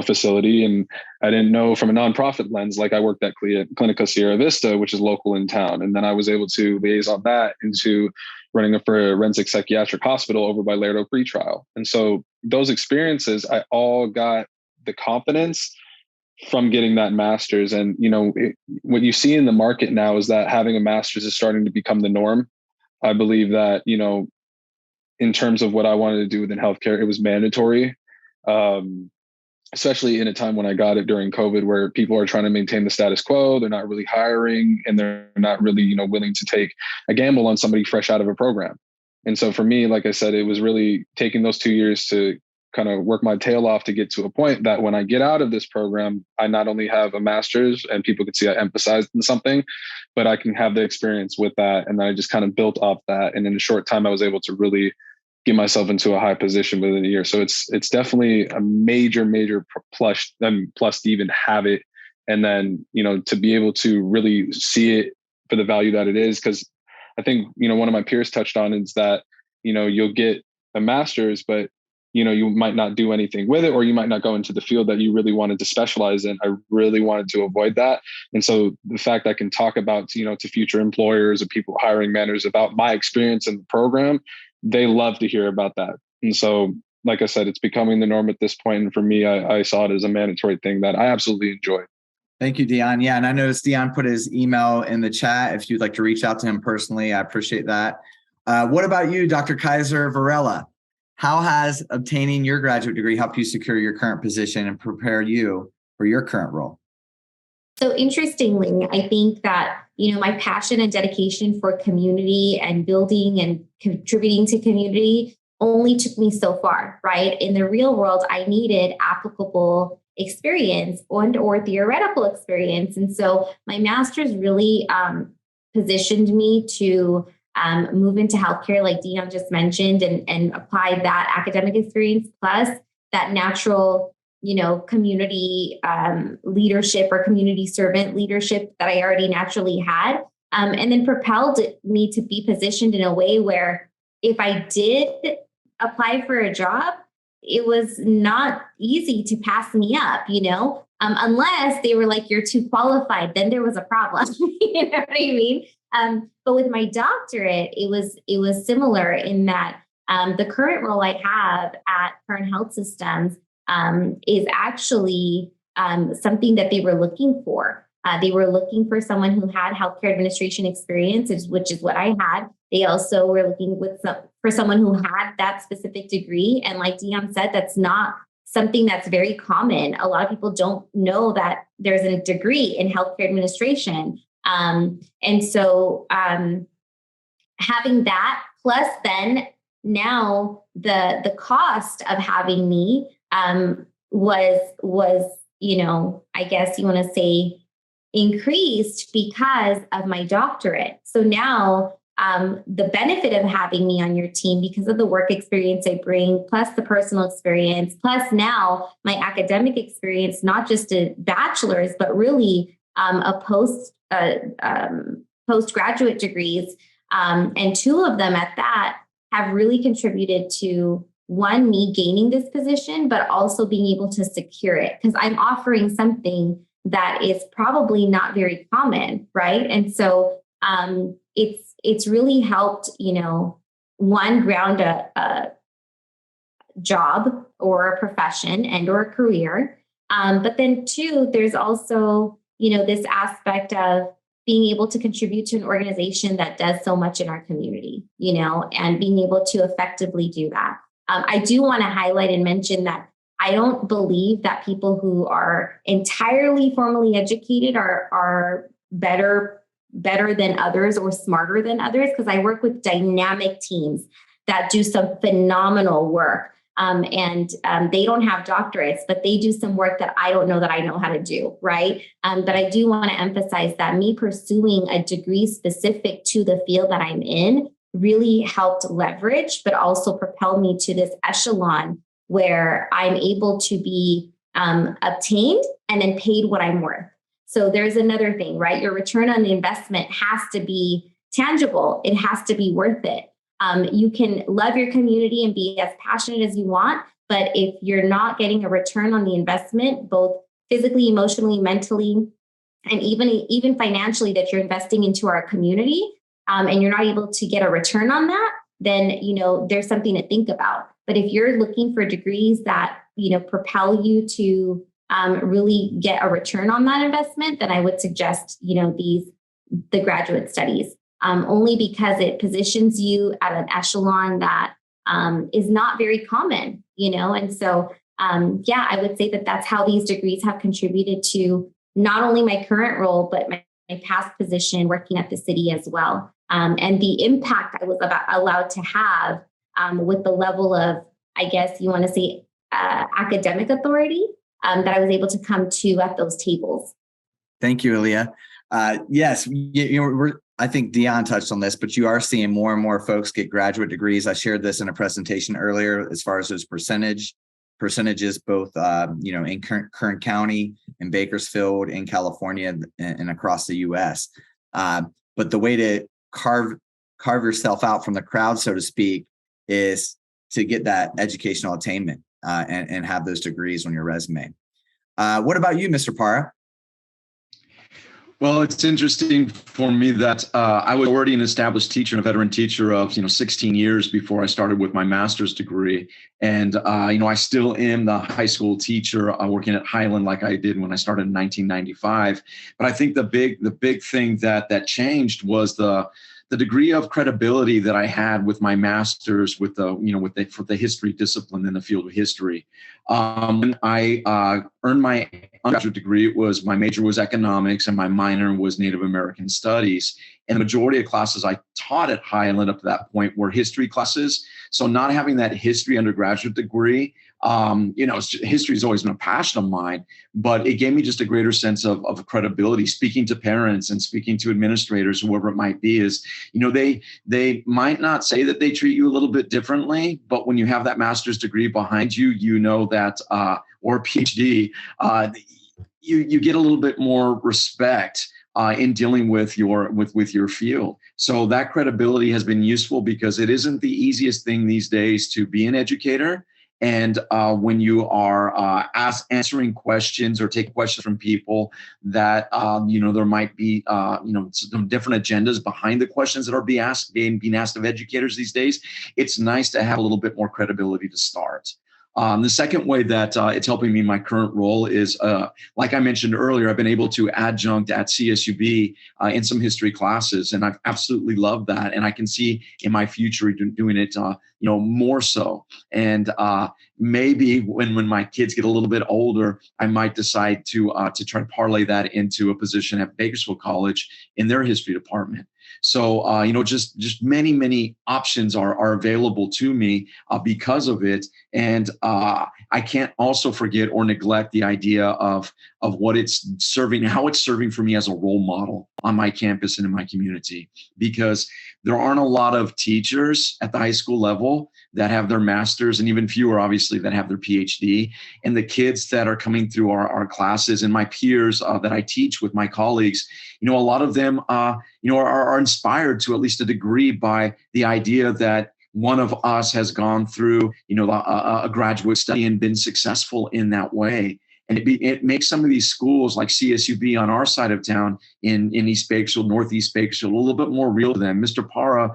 facility. And I didn't know from a nonprofit lens, like I worked at Clinica Sierra Vista, which is local in town. And then I was able to liaison that into running a forensic psychiatric hospital over by Laredo Pretrial. And so those experiences, I all got the confidence from getting that master's. And, what you see in the market now is that having a master's is starting to become the norm. I believe that, in terms of what I wanted to do within healthcare, it was mandatory. Especially in a time when I got it during COVID, where people are trying to maintain the status quo. They're not really hiring, and they're not really, willing to take a gamble on somebody fresh out of a program. And so for me, like I said, it was really taking those 2 years to kind of work my tail off to get to a point that when I get out of this program, I not only have a master's and people could see I emphasized in something, but I can have the experience with that. And then I just kind of built off that. And in a short time, I was able to really get myself into a high position within a year. So it's definitely a major plus to even have it. And then, to be able to really see it for the value that it is. Cause I think, one of my peers touched on is that, you'll get a master's, but you might not do anything with it, or you might not go into the field that you really wanted to specialize in. I really wanted to avoid that. And so the fact I can talk about, to future employers or people hiring managers about my experience in the program, they love to hear about that. And so, like I said, it's becoming the norm at this point. And for me, I saw it as a mandatory thing that I absolutely enjoy. Thank you, Deon. Yeah, and I noticed Deon put his email in the chat. If you'd like to reach out to him personally, I appreciate that. What about you, Dr. Khizer-Varela? How has obtaining your graduate degree helped you secure your current position and prepare you for your current role? So interestingly, I think that, my passion and dedication for community and building and contributing to community only took me so far, right? In the real world, I needed applicable experience or theoretical experience. And so my master's really positioned me to move into healthcare, like Deon just mentioned, and apply that academic experience plus that natural, community leadership or community servant leadership that I already naturally had, and then propelled me to be positioned in a way where if I did apply for a job, it was not easy to pass me up, unless they were like, you're too qualified, then there was a problem. You know what I mean? But with my doctorate, it was similar in that the current role I have at Parra Health Systems is actually something that they were looking for. They were looking for someone who had healthcare administration experience, which is what I had. They also were looking for someone who had that specific degree. And like Deon said, that's not something that's very common. A lot of people don't know that there's a degree in healthcare administration. And so having that plus then now the cost of having me was, I guess you want to say, increased because of my doctorate. So now the benefit of having me on your team, because of the work experience I bring, plus the personal experience, plus now my academic experience, not just a bachelor's, but really a postgraduate degrees, and 2 of them at that, have really contributed to, one, me gaining this position, but also being able to secure it, because I'm offering something that is probably not very common, right? And so it's really helped, one, ground a job or a profession and or a career. But then 2, there's also, this aspect of being able to contribute to an organization that does so much in our community, and being able to effectively do that. I do want to highlight and mention that I don't believe that people who are entirely formally educated are better than others or smarter than others, because I work with dynamic teams that do some phenomenal work. And they don't have doctorates, but they do some work that I don't know that I know how to do, right? But I do want to emphasize that me pursuing a degree specific to the field that I'm in really helped leverage, but also propel me to this echelon where I'm able to be obtained and then paid what I'm worth. So there's another thing, right? Your return on the investment has to be tangible. It has to be worth it. You can love your community and be as passionate as you want, but if you're not getting a return on the investment, both physically, emotionally, mentally, and even financially, that you're investing into our community, and you're not able to get a return on that, then there's something to think about. But if you're looking for degrees that propel you to really get a return on that investment, then I would suggest the graduate studies. Only because it positions you at an echelon that is not very common, and so, I would say that that's how these degrees have contributed to not only my current role, but my past position working at the city as well. And the impact I was allowed to have with the level of, I guess you want to say, academic authority that I was able to come to at those tables. Thank you, Aliya. Yes, I think Deon touched on this, but you are seeing more and more folks get graduate degrees. I shared this in a presentation earlier as far as those percentages, both in Kern County, in Bakersfield, in California, and across the U.S. But the way to carve yourself out from the crowd, so to speak, is to get that educational attainment and have those degrees on your resume. What about you, Mr. Parra? Well, it's interesting for me that I was already an established teacher and a veteran teacher of 16 years before I started with my master's degree, and I still am the high school teacher working at Highland like I did when I started in 1995. But I think the big thing that changed was the degree of credibility that I had with my master's for the history discipline in the field of history. When I earned my undergraduate degree, my major was economics and my minor was Native American studies. And the majority of classes I taught at Highland up to that point were history classes. So not having that history undergraduate degree, history has always been a passion of mine, but it gave me just a greater sense of credibility. Speaking to parents and speaking to administrators, whoever it might be, is, they might not say that they treat you a little bit differently, but when you have that master's degree behind you, that, or PhD, you get a little bit more respect in dealing with your field. So that credibility has been useful because it isn't the easiest thing these days to be an educator. And when you are answering questions or take questions from people that, there might be, some different agendas behind the questions that are being asked of educators these days, it's nice to have a little bit more credibility to start. The second way that it's helping me in my current role is, like I mentioned earlier, I've been able to adjunct at CSUB in some history classes, and I've absolutely loved that. And I can see in my future doing it, more so. And maybe when my kids get a little bit older, I might decide to try to parlay that into a position at Bakersfield College in their history department. So, just many options are available to me because of it. And I can't also forget or neglect the idea of what it's serving, how it's serving for me as a role model on my campus and in my community, because there aren't a lot of teachers at the high school level that have their master's, and even fewer, obviously, that have their PhD. And the kids that are coming through our classes and my peers that I teach with my colleagues, a lot of them, are inspired to at least a degree by the idea that one of us has gone through, a graduate study and been successful in that way. And it makes some of these schools like CSUB on our side of town in East Bakersfield, Northeast Bakersfield, a little bit more real to them. Mr. Parra,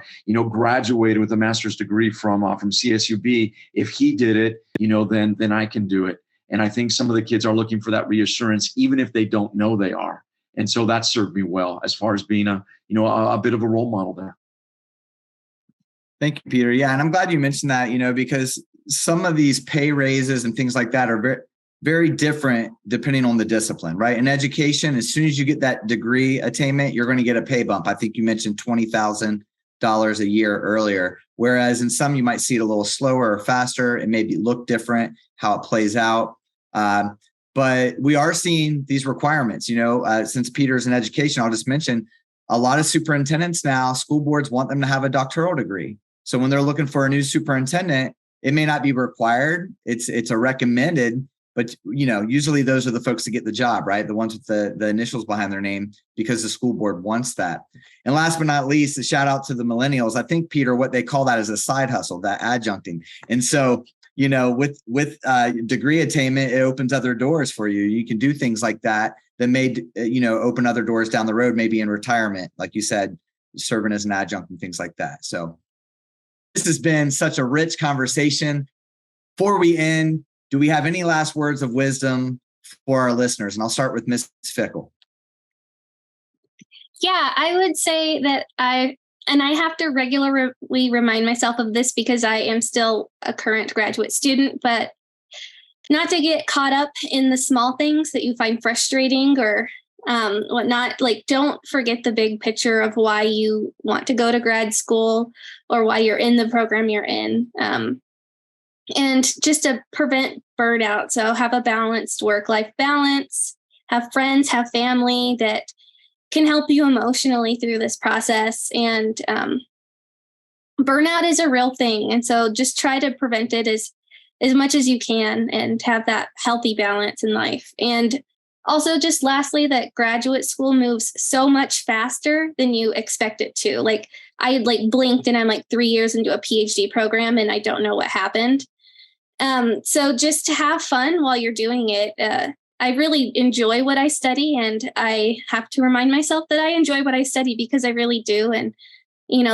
graduated with a master's degree from CSUB. If he did it, then I can do it. And I think some of the kids are looking for that reassurance, even if they don't know they are. And so that served me well as far as being a bit of a role model there. Thank you, Peter. Yeah, and I'm glad you mentioned that, because some of these pay raises and things like that are very, very different depending on the discipline, right? In education, as soon as you get that degree attainment, you're going to get a pay bump. I think you mentioned $20,000 a year earlier, whereas in some you might see it a little slower or faster. It may look different how it plays out. But we are seeing these requirements, since Peter's in education, I'll just mention a lot of superintendents now, school boards want them to have a doctoral degree. So when they're looking for a new superintendent, it may not be required. It's a recommended, but usually those are the folks that get the job, right? The ones with the initials behind their name, because the school board wants that. And last but not least, a shout out to the millennials. I think, Peter, what they call that is a side hustle, that adjuncting. And so, with degree attainment, it opens other doors for you. You can do things like that may, open other doors down the road, maybe in retirement, like you said, serving as an adjunct and things like that. So this has been such a rich conversation. Before we end, do we have any last words of wisdom for our listeners? And I'll start with Ms. Fickle. Yeah, I would say that I have to regularly remind myself of this because I am still a current graduate student, but not to get caught up in the small things that you find frustrating or whatnot. Like, don't forget the big picture of why you want to go to grad school or why you're in the program you're in. And just to prevent burnout. So have a balanced work-life balance, have friends, have family that can help you emotionally through this process. And burnout is a real thing. And so just try to prevent it as much as you can and have that healthy balance in life. And also just lastly, that graduate school moves so much faster than you expect it to. Like I blinked and I'm 3 years into a PhD program and I don't know what happened. So just to have fun while you're doing it. I really enjoy what I study, and I have to remind myself that I enjoy what I study because I really do. And,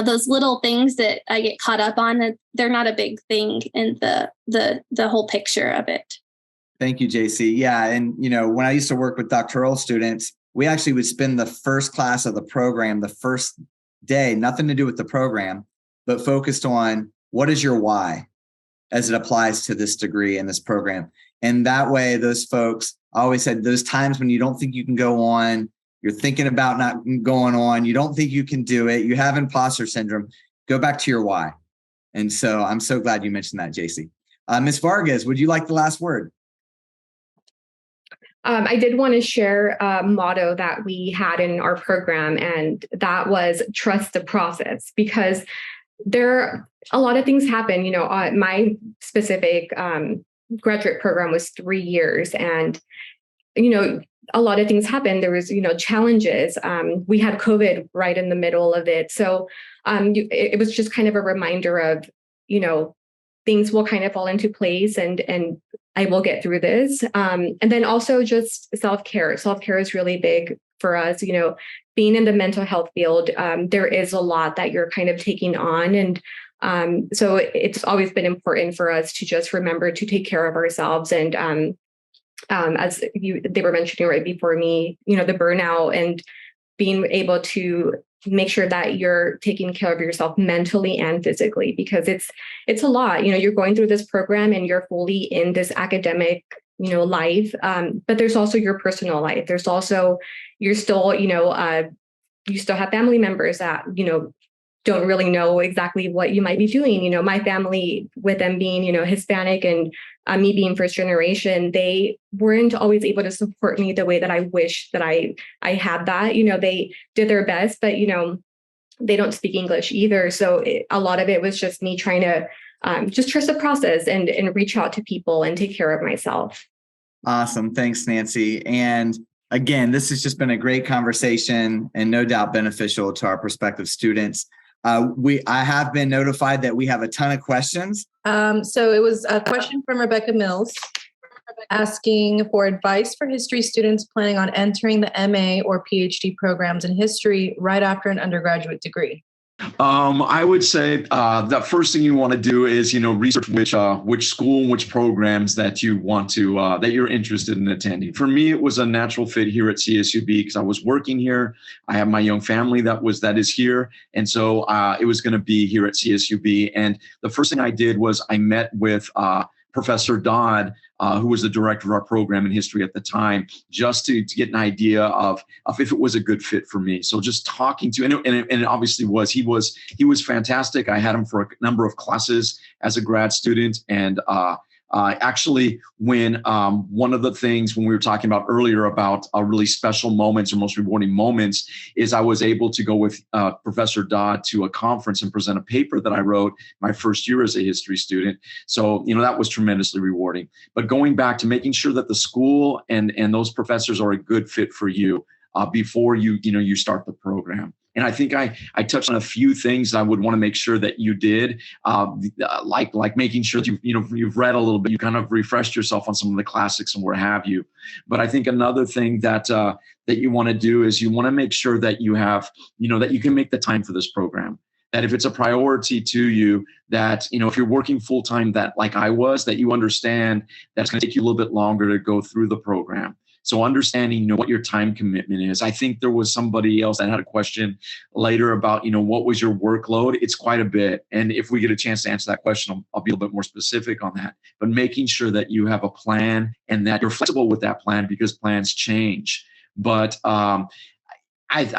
those little things that I get caught up on, they're not a big thing in the whole picture of it. Thank you, Jaycie. Yeah. And, when I used to work with doctoral students, we actually would spend the first class of the program, the first day, nothing to do with the program, but focused on what is your why as it applies to this degree and this program. And that way, those folks, I always said, those times when you don't think you can go on, you're thinking about not going on, you don't think you can do it, you have imposter syndrome, go back to your why. And so I'm so glad you mentioned that, Jaycie. Ms. Vargas, would you like the last word? I did want to share a motto that we had in our program, and that was trust the process, because a lot of things happen. My specific graduate program was 3 years, and a lot of things happened. There was challenges. We had COVID right in the middle of it, so it was just kind of a reminder of things will kind of fall into place, and I will get through this. And then also just self-care. Self-care is really big for us. Being in the mental health field, there is a lot that you're kind of taking on, and so it's always been important for us to just remember to take care of ourselves. And as they were mentioning right before me, the burnout and being able to make sure that you're taking care of yourself mentally and physically, because it's a lot. You're going through this program and you're fully in this academic life, but there's also your personal life. There's also, you're still you still have family members that, don't really know exactly what you might be doing. My family, with them being, Hispanic and me being first generation, they weren't always able to support me the way that I wish that I had that. They did their best, but, they don't speak English either. So a lot of it was just me trying to just trust the process and reach out to people and take care of myself. Awesome. Thanks, Nancy. And again, this has just been a great conversation and no doubt beneficial to our prospective students. I have been notified that we have a ton of questions. So it was a question from Rebecca Mills asking for advice for history students planning on entering the MA or PhD programs in history right after an undergraduate degree. I would say the first thing you want to do is, research which school and which programs that you want to, that you're interested in attending. For me, it was a natural fit here at CSUB because I was working here. I have my young family that is here. And so it was going to be here at CSUB. And the first thing I did was I met with Professor Dodd, who was the director of our program in history at the time, just to get an idea of if it was a good fit for me. So just talking to, and it obviously was, he was fantastic. I had him for a number of classes as a grad student. And actually, when one of the things when we were talking about earlier about really special moments or most rewarding moments is I was able to go with Professor Dodd to a conference and present a paper that I wrote my first year as a history student. So, that was tremendously rewarding. But going back to making sure that the school and those professors are a good fit for you before you start the program. And I think I touched on a few things I would want to make sure that you did, like making sure that you've read a little bit, you kind of refreshed yourself on some of the classics and where have you. But I think another thing that you want to do is you want to make sure that you have, that you can make the time for this program. That if it's a priority to you, that, if you're working full time, that like I was, that you understand that's going to take you a little bit longer to go through the program. So understanding, what your time commitment is. I think there was somebody else that had a question later about, what was your workload? It's quite a bit. And if we get a chance to answer that question, I'll be a little bit more specific on that. But making sure that you have a plan and that you're flexible with that plan because plans change. But I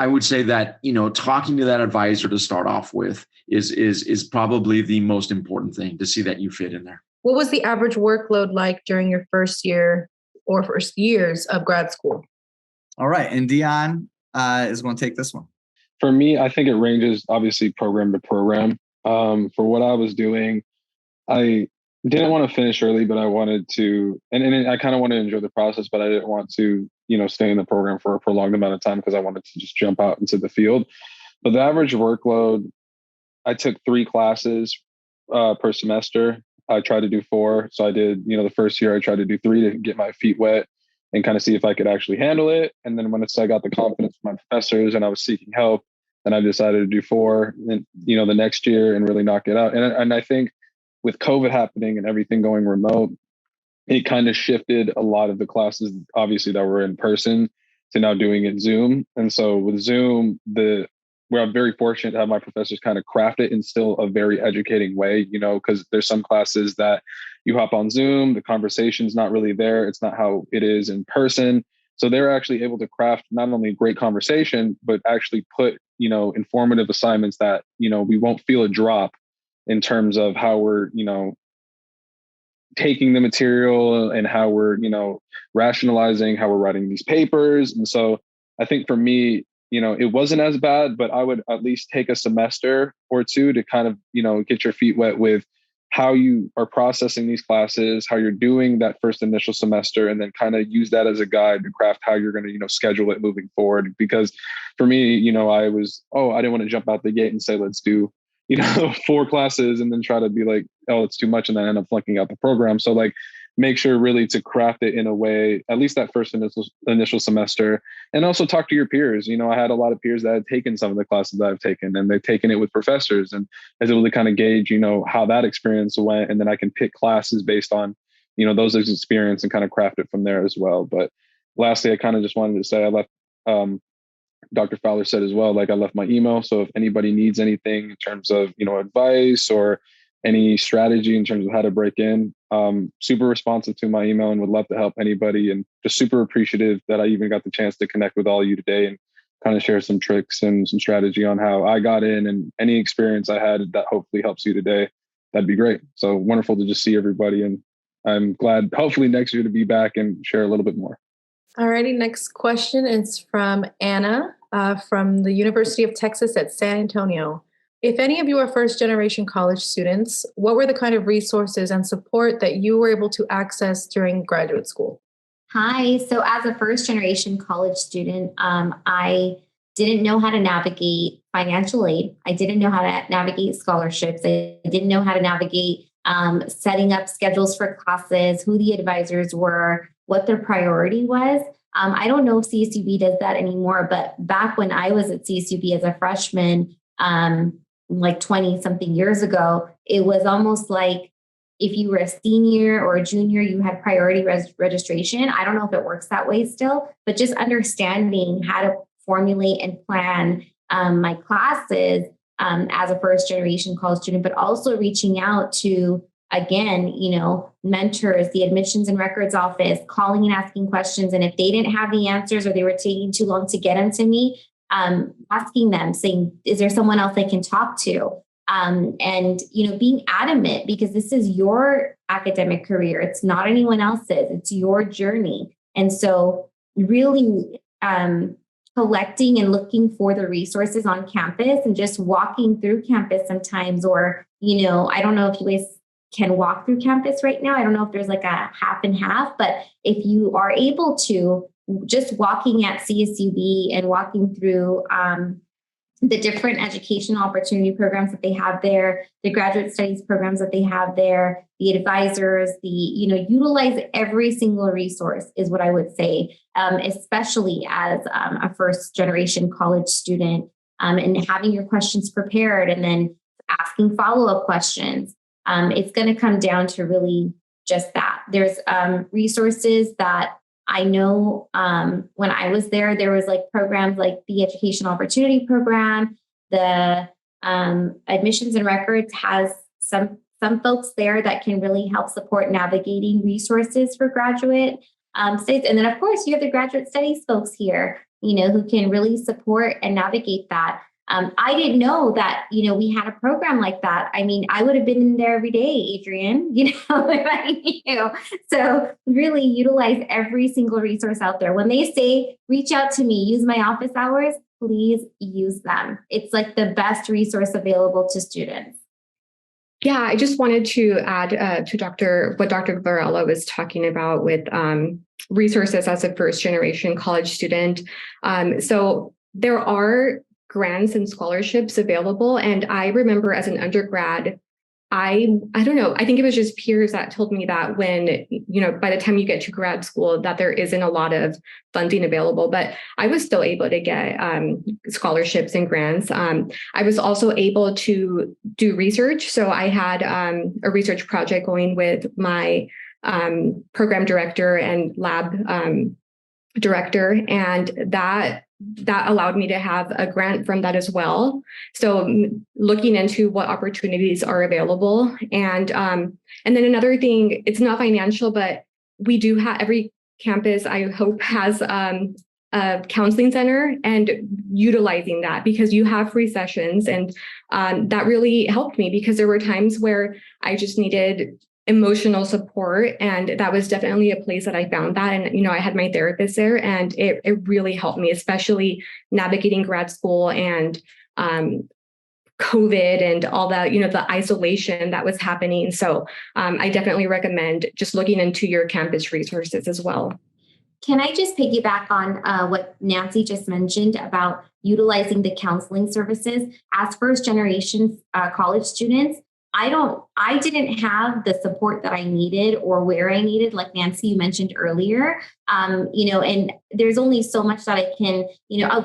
would say that, talking to that advisor to start off with is probably the most important thing to see that you fit in there. What was the average workload like during your first year or first years of grad school? All right. And Deon is going to take this one. For me, I think it ranges obviously program to program. For what I was doing, I didn't want to finish early, but I wanted to, and I kind of wanted to enjoy the process, but I didn't want to, stay in the program for a prolonged amount of time because I wanted to just jump out into the field. But the average workload, I took 3 classes per semester. I tried to do 4. So I did, the first year I tried to do 3 to get my feet wet and kind of see if I could actually handle it. And then once I got the confidence from my professors and I was seeking help, then I decided to do 4 and, the next year and really knock it out. And I think with COVID happening and everything going remote, it kind of shifted a lot of the classes, obviously, that were in person to now doing it Zoom. And so with Zoom, where I'm very fortunate to have my professors kind of craft it in still a very educating way, because there's some classes that you hop on Zoom, the conversation's not really there. It's not how it is in person. So they're actually able to craft not only a great conversation, but actually put, informative assignments that, we won't feel a drop in terms of how we're, taking the material and how we're, rationalizing how we're writing these papers. And so I think for me, it wasn't as bad, but I would at least take a semester or 2 to kind of, get your feet wet with how you are processing these classes, how you're doing that first initial semester, and then kind of use that as a guide to craft how you're going to, schedule it moving forward. Because for me, I didn't want to jump out the gate and say, let's do, 4 classes and then try to be like, oh, it's too much, and then end up flunking out the program. So make sure really to craft it in a way, at least that first initial semester, and also talk to your peers. I had a lot of peers that had taken some of the classes that I've taken, and they've taken it with professors, and I was able to kind of gauge, how that experience went. And then I can pick classes based on, those experience and kind of craft it from there as well. But lastly, I kind of just wanted to say I left, Dr. Fowler said as well, I left my email. So if anybody needs anything in terms of, advice or any strategy in terms of how to break in, super responsive to my email and would love to help anybody, and just super appreciative that I even got the chance to connect with all of you today and kind of share some tricks and some strategy on how I got in, and any experience I had that hopefully helps you today. That'd be great. So wonderful to just see everybody. And I'm glad hopefully next year to be back and share a little bit more. Alrighty, next question is from Anna from the University of Texas at San Antonio. If any of you are first generation college students, what were the kind of resources and support that you were able to access during graduate school? Hi. So as a first generation college student, I didn't know how to navigate financial aid. I didn't know how to navigate scholarships. I didn't know how to navigate setting up schedules for classes, who the advisors were, what their priority was. I don't know if CSUB does that anymore, but back when I was at CSUB as a freshman, like 20 something years ago, it was almost like if you were a senior or a junior, you had priority registration. I don't know if it works that way still, but just understanding how to formulate and plan my classes as a first generation college student, but also reaching out to, again, mentors, the admissions and records office, calling and asking questions. And if they didn't have the answers or they were taking too long to get them to me, asking them, saying, is there someone else I can talk to? And being adamant, because this is your academic career. It's not anyone else's. It's your journey. And so really collecting and looking for the resources on campus and just walking through campus sometimes, or, I don't know if you guys can walk through campus right now. I don't know if there's like a half and half, but if you are able to, just walking at CSUB and walking through the different educational opportunity programs that they have there, the graduate studies programs that they have there, the advisors, utilize every single resource is what I would say, especially as a first generation college student, and having your questions prepared and then asking follow-up questions. It's going to come down to really just that. There's resources that I know when I was there was like programs like the Educational Opportunity Program, the Admissions and Records has some folks there that can really help support navigating resources for graduate states. And then, of course, you have the graduate studies folks here, who can really support and navigate that. I didn't know that, we had a program like that. I mean, I would have been in there every day, Adrian, if I knew. So really utilize every single resource out there. When they say, reach out to me, use my office hours, please use them. It's like the best resource available to students. Yeah, I just wanted to add to what Dr. Varela was talking about with resources as a first generation college student. So there are grants and scholarships available. And I remember as an undergrad, I don't know, I think it was just peers that told me that when, by the time you get to grad school, that there isn't a lot of funding available, but I was still able to get scholarships and grants. I was also able to do research. So I had a research project going with my program director and lab director, and that allowed me to have a grant from that as well. So looking into what opportunities are available. And then another thing, it's not financial, but we do have, every campus, I hope, has a counseling center, and utilizing that, because you have free sessions. And that really helped me, because there were times where I just needed emotional support. And that was definitely a place that I found that. And, I had my therapist there, and it really helped me, especially navigating grad school and COVID and all that, the isolation that was happening. So I definitely recommend just looking into your campus resources as well. Can I just piggyback on what Nancy just mentioned about utilizing the counseling services? As first generation college students, I didn't have the support that I needed or where I needed, like Nancy, you mentioned earlier, and there's only so much that I can,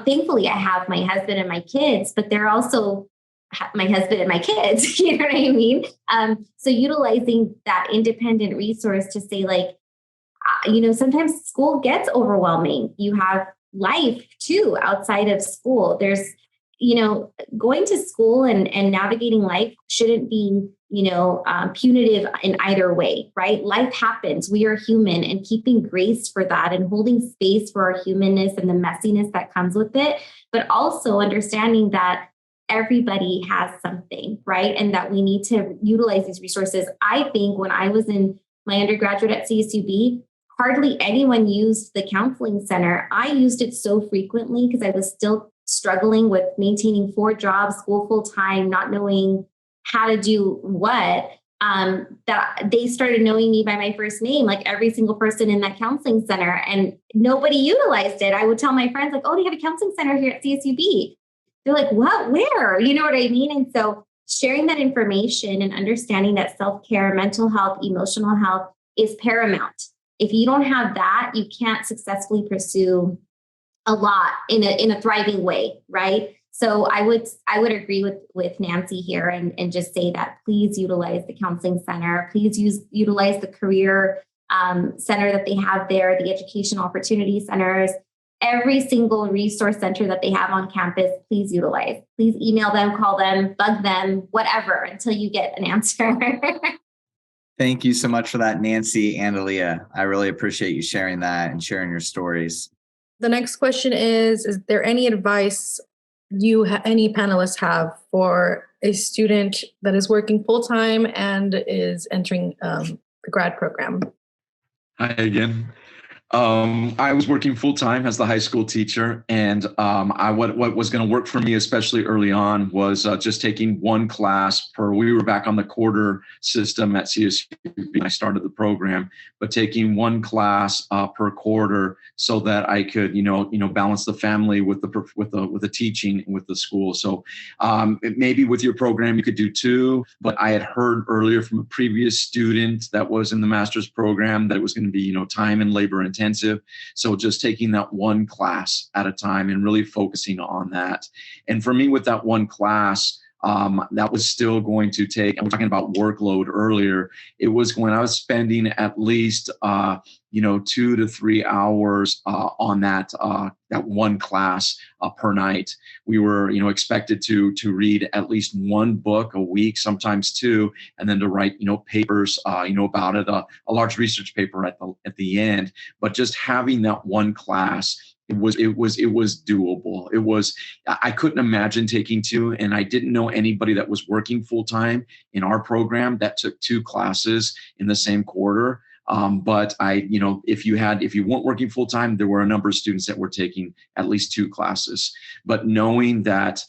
thankfully I have my husband and my kids, but they're also my husband and my kids, you know what I mean? So utilizing that independent resource to say, like, sometimes school gets overwhelming. You have life too outside of school. going to school and navigating life shouldn't be, punitive in either way, right? Life happens. We are human, and keeping grace for that and holding space for our humanness and the messiness that comes with it, but also understanding that everybody has something, right? And that we need to utilize these resources. I think when I was in my undergraduate at CSUB, hardly anyone used the counseling center. I used it so frequently because I was still struggling with maintaining 4 jobs, school full time, not knowing how to do what, that they started knowing me by my first name, like every single person in that counseling center, and nobody utilized it. I would tell my friends, like, oh, they have a counseling center here at CSUB. They're like, what, where? You know what I mean? And so sharing that information and understanding that self-care, mental health, emotional health is paramount. If you don't have that, you can't successfully pursue a lot in a thriving way, right? So I would agree with Nancy here and just say that please utilize the counseling center. Please utilize the career center that they have there, the educational opportunity centers, every single resource center that they have on campus. Please utilize. Please email them, call them, bug them, whatever, until you get an answer. Thank you so much for that, Nancy and Aliya. I really appreciate you sharing that and sharing your stories. The next question is there any advice any panelists have for a student that is working full-time and is entering the grad program? Hi again. I was working full-time as the high school teacher, and what was going to work for me, especially early on, was just taking one class per. We were back on the quarter system at CSUB when I started the program, but taking one class per quarter so that I could, balance the family with the teaching and with the school. So maybe with your program you could do 2, but I had heard earlier from a previous student that was in the master's program that it was going to be, time and labor intensive. So just taking that one class at a time and really focusing on that. And for me, with that one class, that was still going to take, and we're talking about workload earlier, it was when I was spending at least 2 to 3 hours on that one class per night. We were expected to read at least 1 book a week, sometimes 2, and then to write papers about it, a large research paper at the end. But just having that one class, it was doable. I couldn't imagine taking 2, and I didn't know anybody that was working full time in our program that took 2 classes in the same quarter. But if you weren't working full time, there were a number of students that were taking at least 2 classes. But knowing that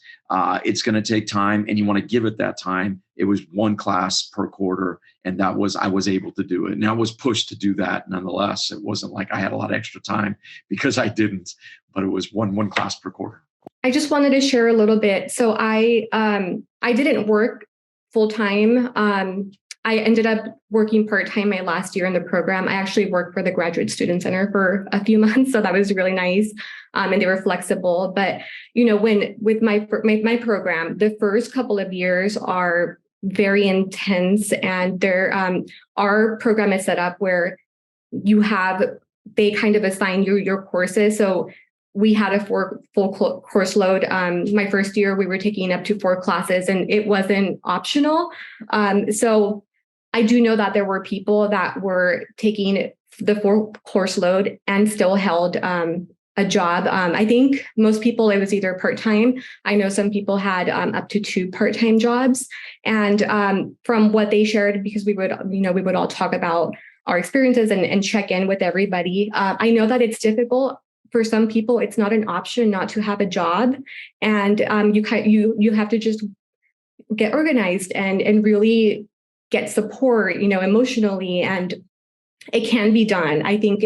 it's going to take time and you want to give it that time, it was 1 class per quarter, and I was able to do it. And I was pushed to do that nonetheless. It wasn't like I had a lot of extra time because I didn't, but it was one class per quarter. I just wanted to share a little bit. So I didn't work full time. I ended up working part-time my last year in the program. I actually worked for the Graduate Student Center for a few months, so that was really nice. And they were flexible. But, with my program, the first couple of years are very intense, and our program is set up where they kind of assign you your courses. So we had a full course load. My first year, we were taking up to 4 classes, and it wasn't optional. So I do know that there were people that were taking the 4 course load and still held a job. I think most people, it was either part-time. I know some people had up to 2 part-time jobs. And from what they shared, because we would all talk about our experiences and check in with everybody. I know that it's difficult. For some people, it's not an option not to have a job. And you have to just get organized and really get support, emotionally, and it can be done. I think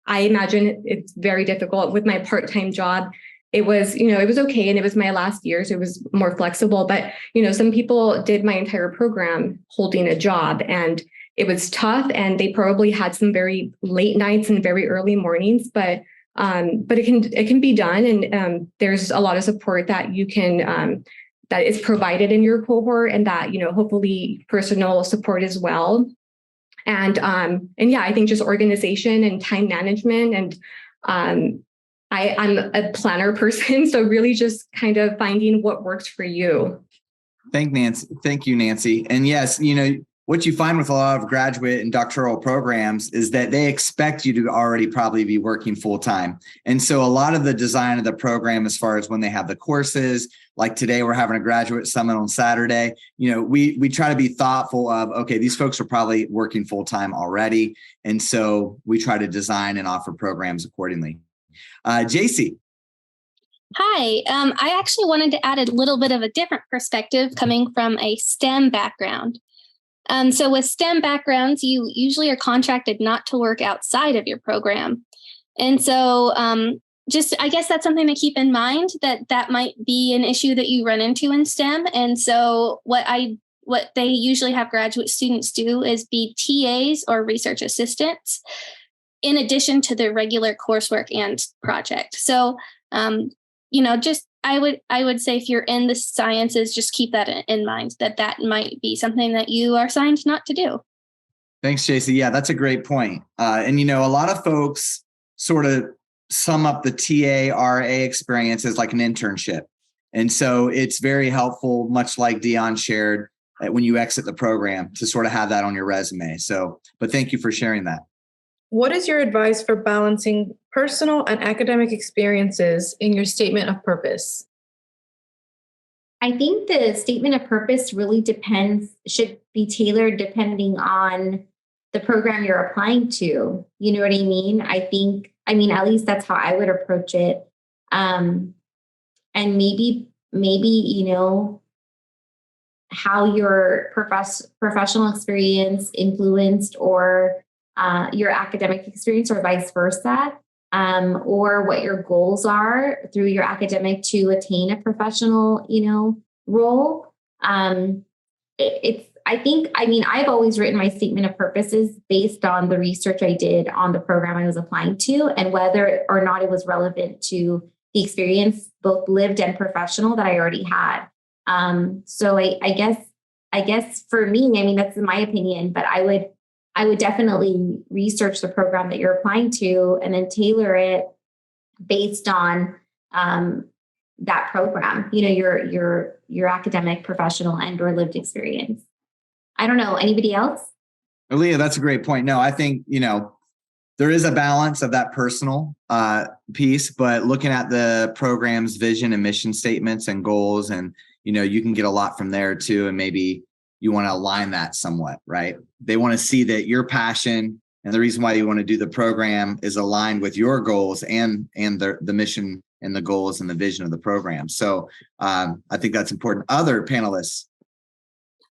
I imagine it's very difficult with my part-time job. It was okay. And it was my last year, so it was more flexible, but, some people did my entire program holding a job, and it was tough, and they probably had some very late nights and very early mornings, but it can be done. And there's a lot of support that you can, that is provided in your cohort, and that, hopefully personal support as well. And yeah, I think just organization and time management, and I'm a planner person. So really just kind of finding what works for you. Thank you, Nancy. And yes, what you find with a lot of graduate and doctoral programs is that they expect you to already probably be working full time. And so a lot of the design of the program, as far as when they have the courses, like today, we're having a graduate summit on Saturday. We try to be thoughtful of, okay, these folks are probably working full time already. And so we try to design and offer programs accordingly. Jaycie. Hi, I actually wanted to add a little bit of a different perspective coming from a STEM background. So with STEM backgrounds, you usually are contracted not to work outside of your program. And so I guess that's something to keep in mind, that might be an issue that you run into in STEM. And so what they usually have graduate students do is be TAs or research assistants, in addition to their regular coursework and project. So, I would say if you're in the sciences, just keep that in mind, that might be something that you are signed not to do. Thanks, Jaycie. Yeah, that's a great point. And a lot of folks sort of sum up the TA-RA experience as like an internship. And so it's very helpful, much like Deon shared, when you exit the program, to sort of have that on your resume. So, but thank you for sharing that. What is your advice for balancing personal and academic experiences in your statement of purpose? I think the statement of purpose really should be tailored depending on the program you're applying to. You know what I mean? At least that's how I would approach it. And maybe, how your professional experience influenced or your academic experience, or vice versa, or what your goals are through your academic to attain a professional, role. I've always written my statement of purposes based on the research I did on the program I was applying to, and whether or not it was relevant to the experience, both lived and professional, that I already had. So I guess for me, that's my opinion, but I would definitely research the program that you're applying to and then tailor it based on that program, your academic, professional, and or lived experience. I don't know. Anybody else? Aliya, that's a great point. No, I think, there is a balance of that personal piece, but looking at the program's vision and mission statements and goals, and, you can get a lot from there too. And maybe you want to align that somewhat, right? They want to see that your passion and the reason why you want to do the program is aligned with your goals and the mission and the goals and the vision of the program. So I think that's important. Other panelists.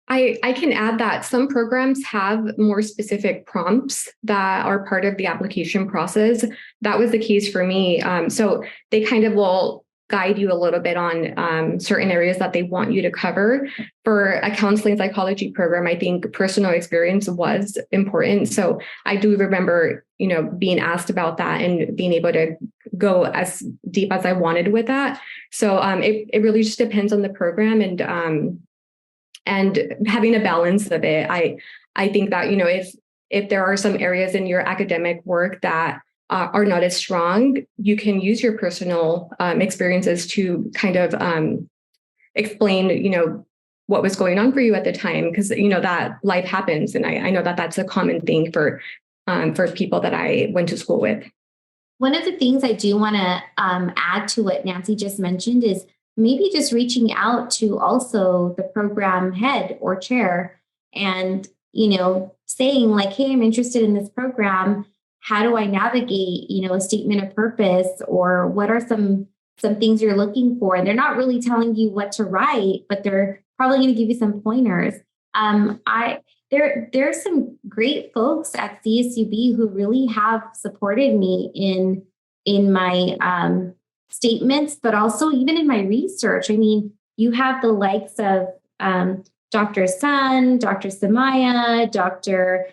I can add that some programs have more specific prompts that are part of the application process. That was the case for me. So they kind of will guide you a little bit on certain areas that they want you to cover. For a counseling psychology program, I think personal experience was important. So I do remember, being asked about that and being able to go as deep as I wanted with that. So it really just depends on the program and having a balance of it. I think that, if there are some areas in your academic work that are not as strong, you can use your personal experiences to kind of explain, what was going on for you at the time, because, that life happens. And I know that that's a common thing for people that I went to school with. One of the things I do want to add to what Nancy just mentioned is maybe just reaching out to also the program head or chair and, saying like, hey, I'm interested in this program. How do I navigate, a statement of purpose, or what are some things you're looking for? And they're not really telling you what to write, but they're probably going to give you some pointers. There's some great folks at CSUB who really have supported me in my statements, but also even in my research. You have the likes of Dr. Sun, Dr. Samaya, Dr.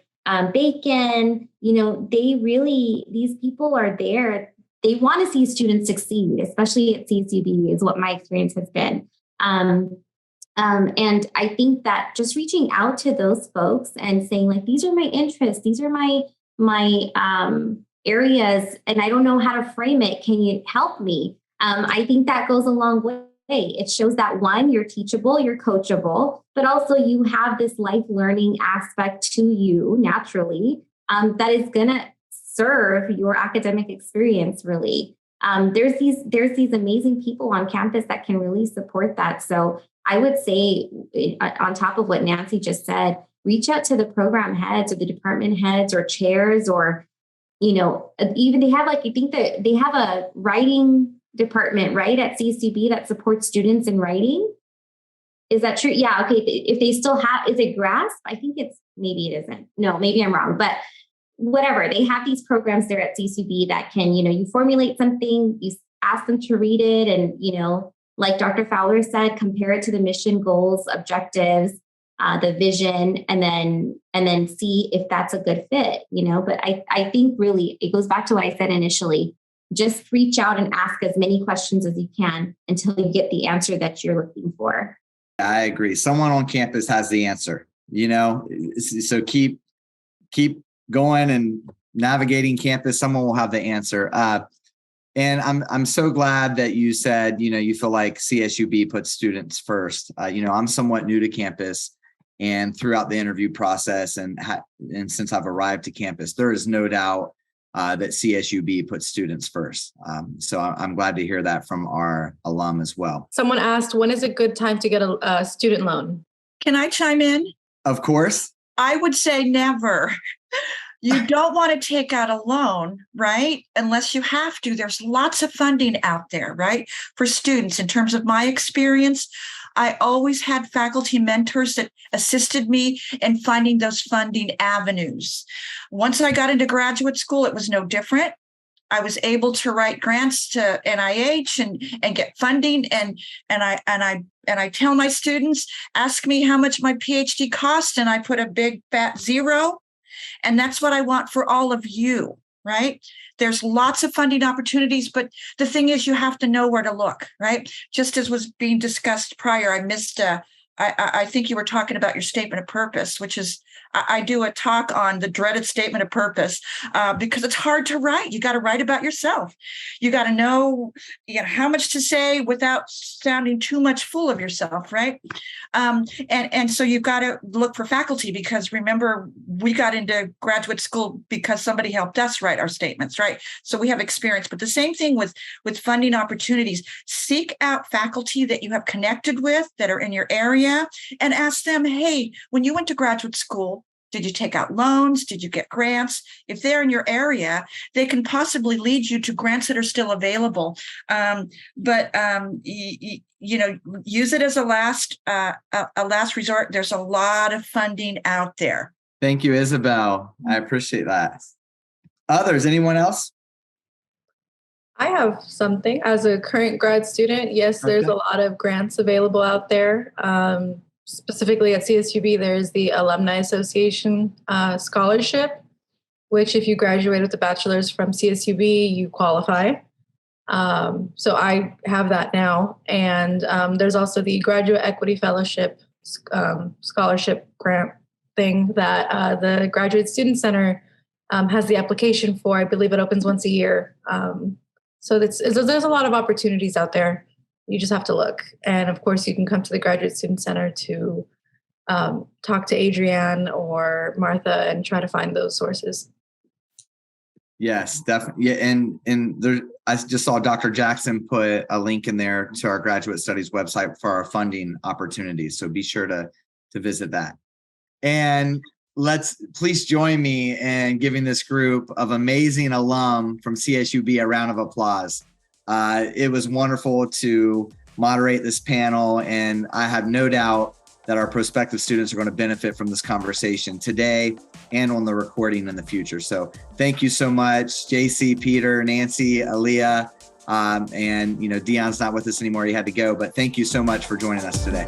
Bacon. These people are there. They want to see students succeed, especially at CSUB, is what my experience has been. And I think that just reaching out to those folks and saying like, these are my interests, these are my areas and I don't know how to frame it. Can you help me? I think that goes a long way. It shows that one, you're teachable, you're coachable, but also you have this life learning aspect to you naturally that is going to serve your academic experience really. There's these amazing people on campus that can really support that. So I would say, on top of what Nancy just said, reach out to the program heads or the department heads or chairs, or, even they have I think that they have a writing department, right, at CSUB that supports students in writing. Is that true? Yeah. Okay. If they still have, is it GRASP? I think maybe it isn't. No, maybe I'm wrong, but whatever. They have these programs there at CSUB that can, you formulate something, you ask them to read it, and, like Dr. Fowler said, compare it to the mission, goals, objectives, the vision, and then see if that's a good fit, But I think really it goes back to what I said initially. Just reach out and ask as many questions as you can until you get the answer that you're looking for. I agree. Someone on campus has the answer, so keep going and navigating campus. Someone will have the answer. And I'm so glad that you said, you feel like CSUB puts students first. I'm somewhat new to campus, and throughout the interview process and since I've arrived to campus, there is no doubt that CSUB puts students first. So I'm glad to hear that from our alum as well. Someone asked, when is a good time to get a student loan? Can I chime in? Of course. I would say never. You don't want to take out a loan, right? Unless you have to. There's lots of funding out there, right? For students. In terms of my experience, I always had faculty mentors that assisted me in finding those funding avenues. Once I got into graduate school, it was no different. I was able to write grants to NIH and get funding. And I tell my students, ask me how much my PhD cost, and I put a big fat zero. And that's what I want for all of you, right? There's lots of funding opportunities, but the thing is, you have to know where to look, right? Just as was being discussed prior, I missed, I think you were talking about your statement of purpose, which is, I do a talk on the dreaded statement of purpose because it's hard to write. You got to write about yourself. You got to know, how much to say without sounding too much full of yourself, right? And so you've got to look for faculty, because remember, we got into graduate school because somebody helped us write our statements, right? So we have experience. But the same thing with funding opportunities. Seek out faculty that you have connected with that are in your area and ask them, hey, when you went to graduate school, did you take out loans? Did you get grants? If they're in your area, they can possibly lead you to grants that are still available. But use it as a last resort. There's a lot of funding out there. Thank you, Isabel. I appreciate that. Others, anyone else? I have something. As a current grad student, yes, there's a lot of grants available out there. Specifically at CSUB, there's the Alumni Association scholarship, which if you graduate with a bachelor's from CSUB, you qualify. So I have that now. And there's also the Graduate Equity Fellowship scholarship grant thing that the Graduate Student Center has the application for. I believe it opens once a year. So there's a lot of opportunities out there. You just have to look. And of course, you can come to the Graduate Student Center to talk to Adrienne or Martha and try to find those sources. Yes, definitely. Yeah, and there, I just saw Dr. Jackson put a link in there to our graduate studies website for our funding opportunities. So be sure to visit that. And please join me in giving this group of amazing alum from CSUB a round of applause. It was wonderful to moderate this panel, and I have no doubt that our prospective students are going to benefit from this conversation today and on the recording in the future. So thank you so much, Jaycie, Peter, Nancy, Aliya, and Deon's not with us anymore. He had to go, but thank you so much for joining us today.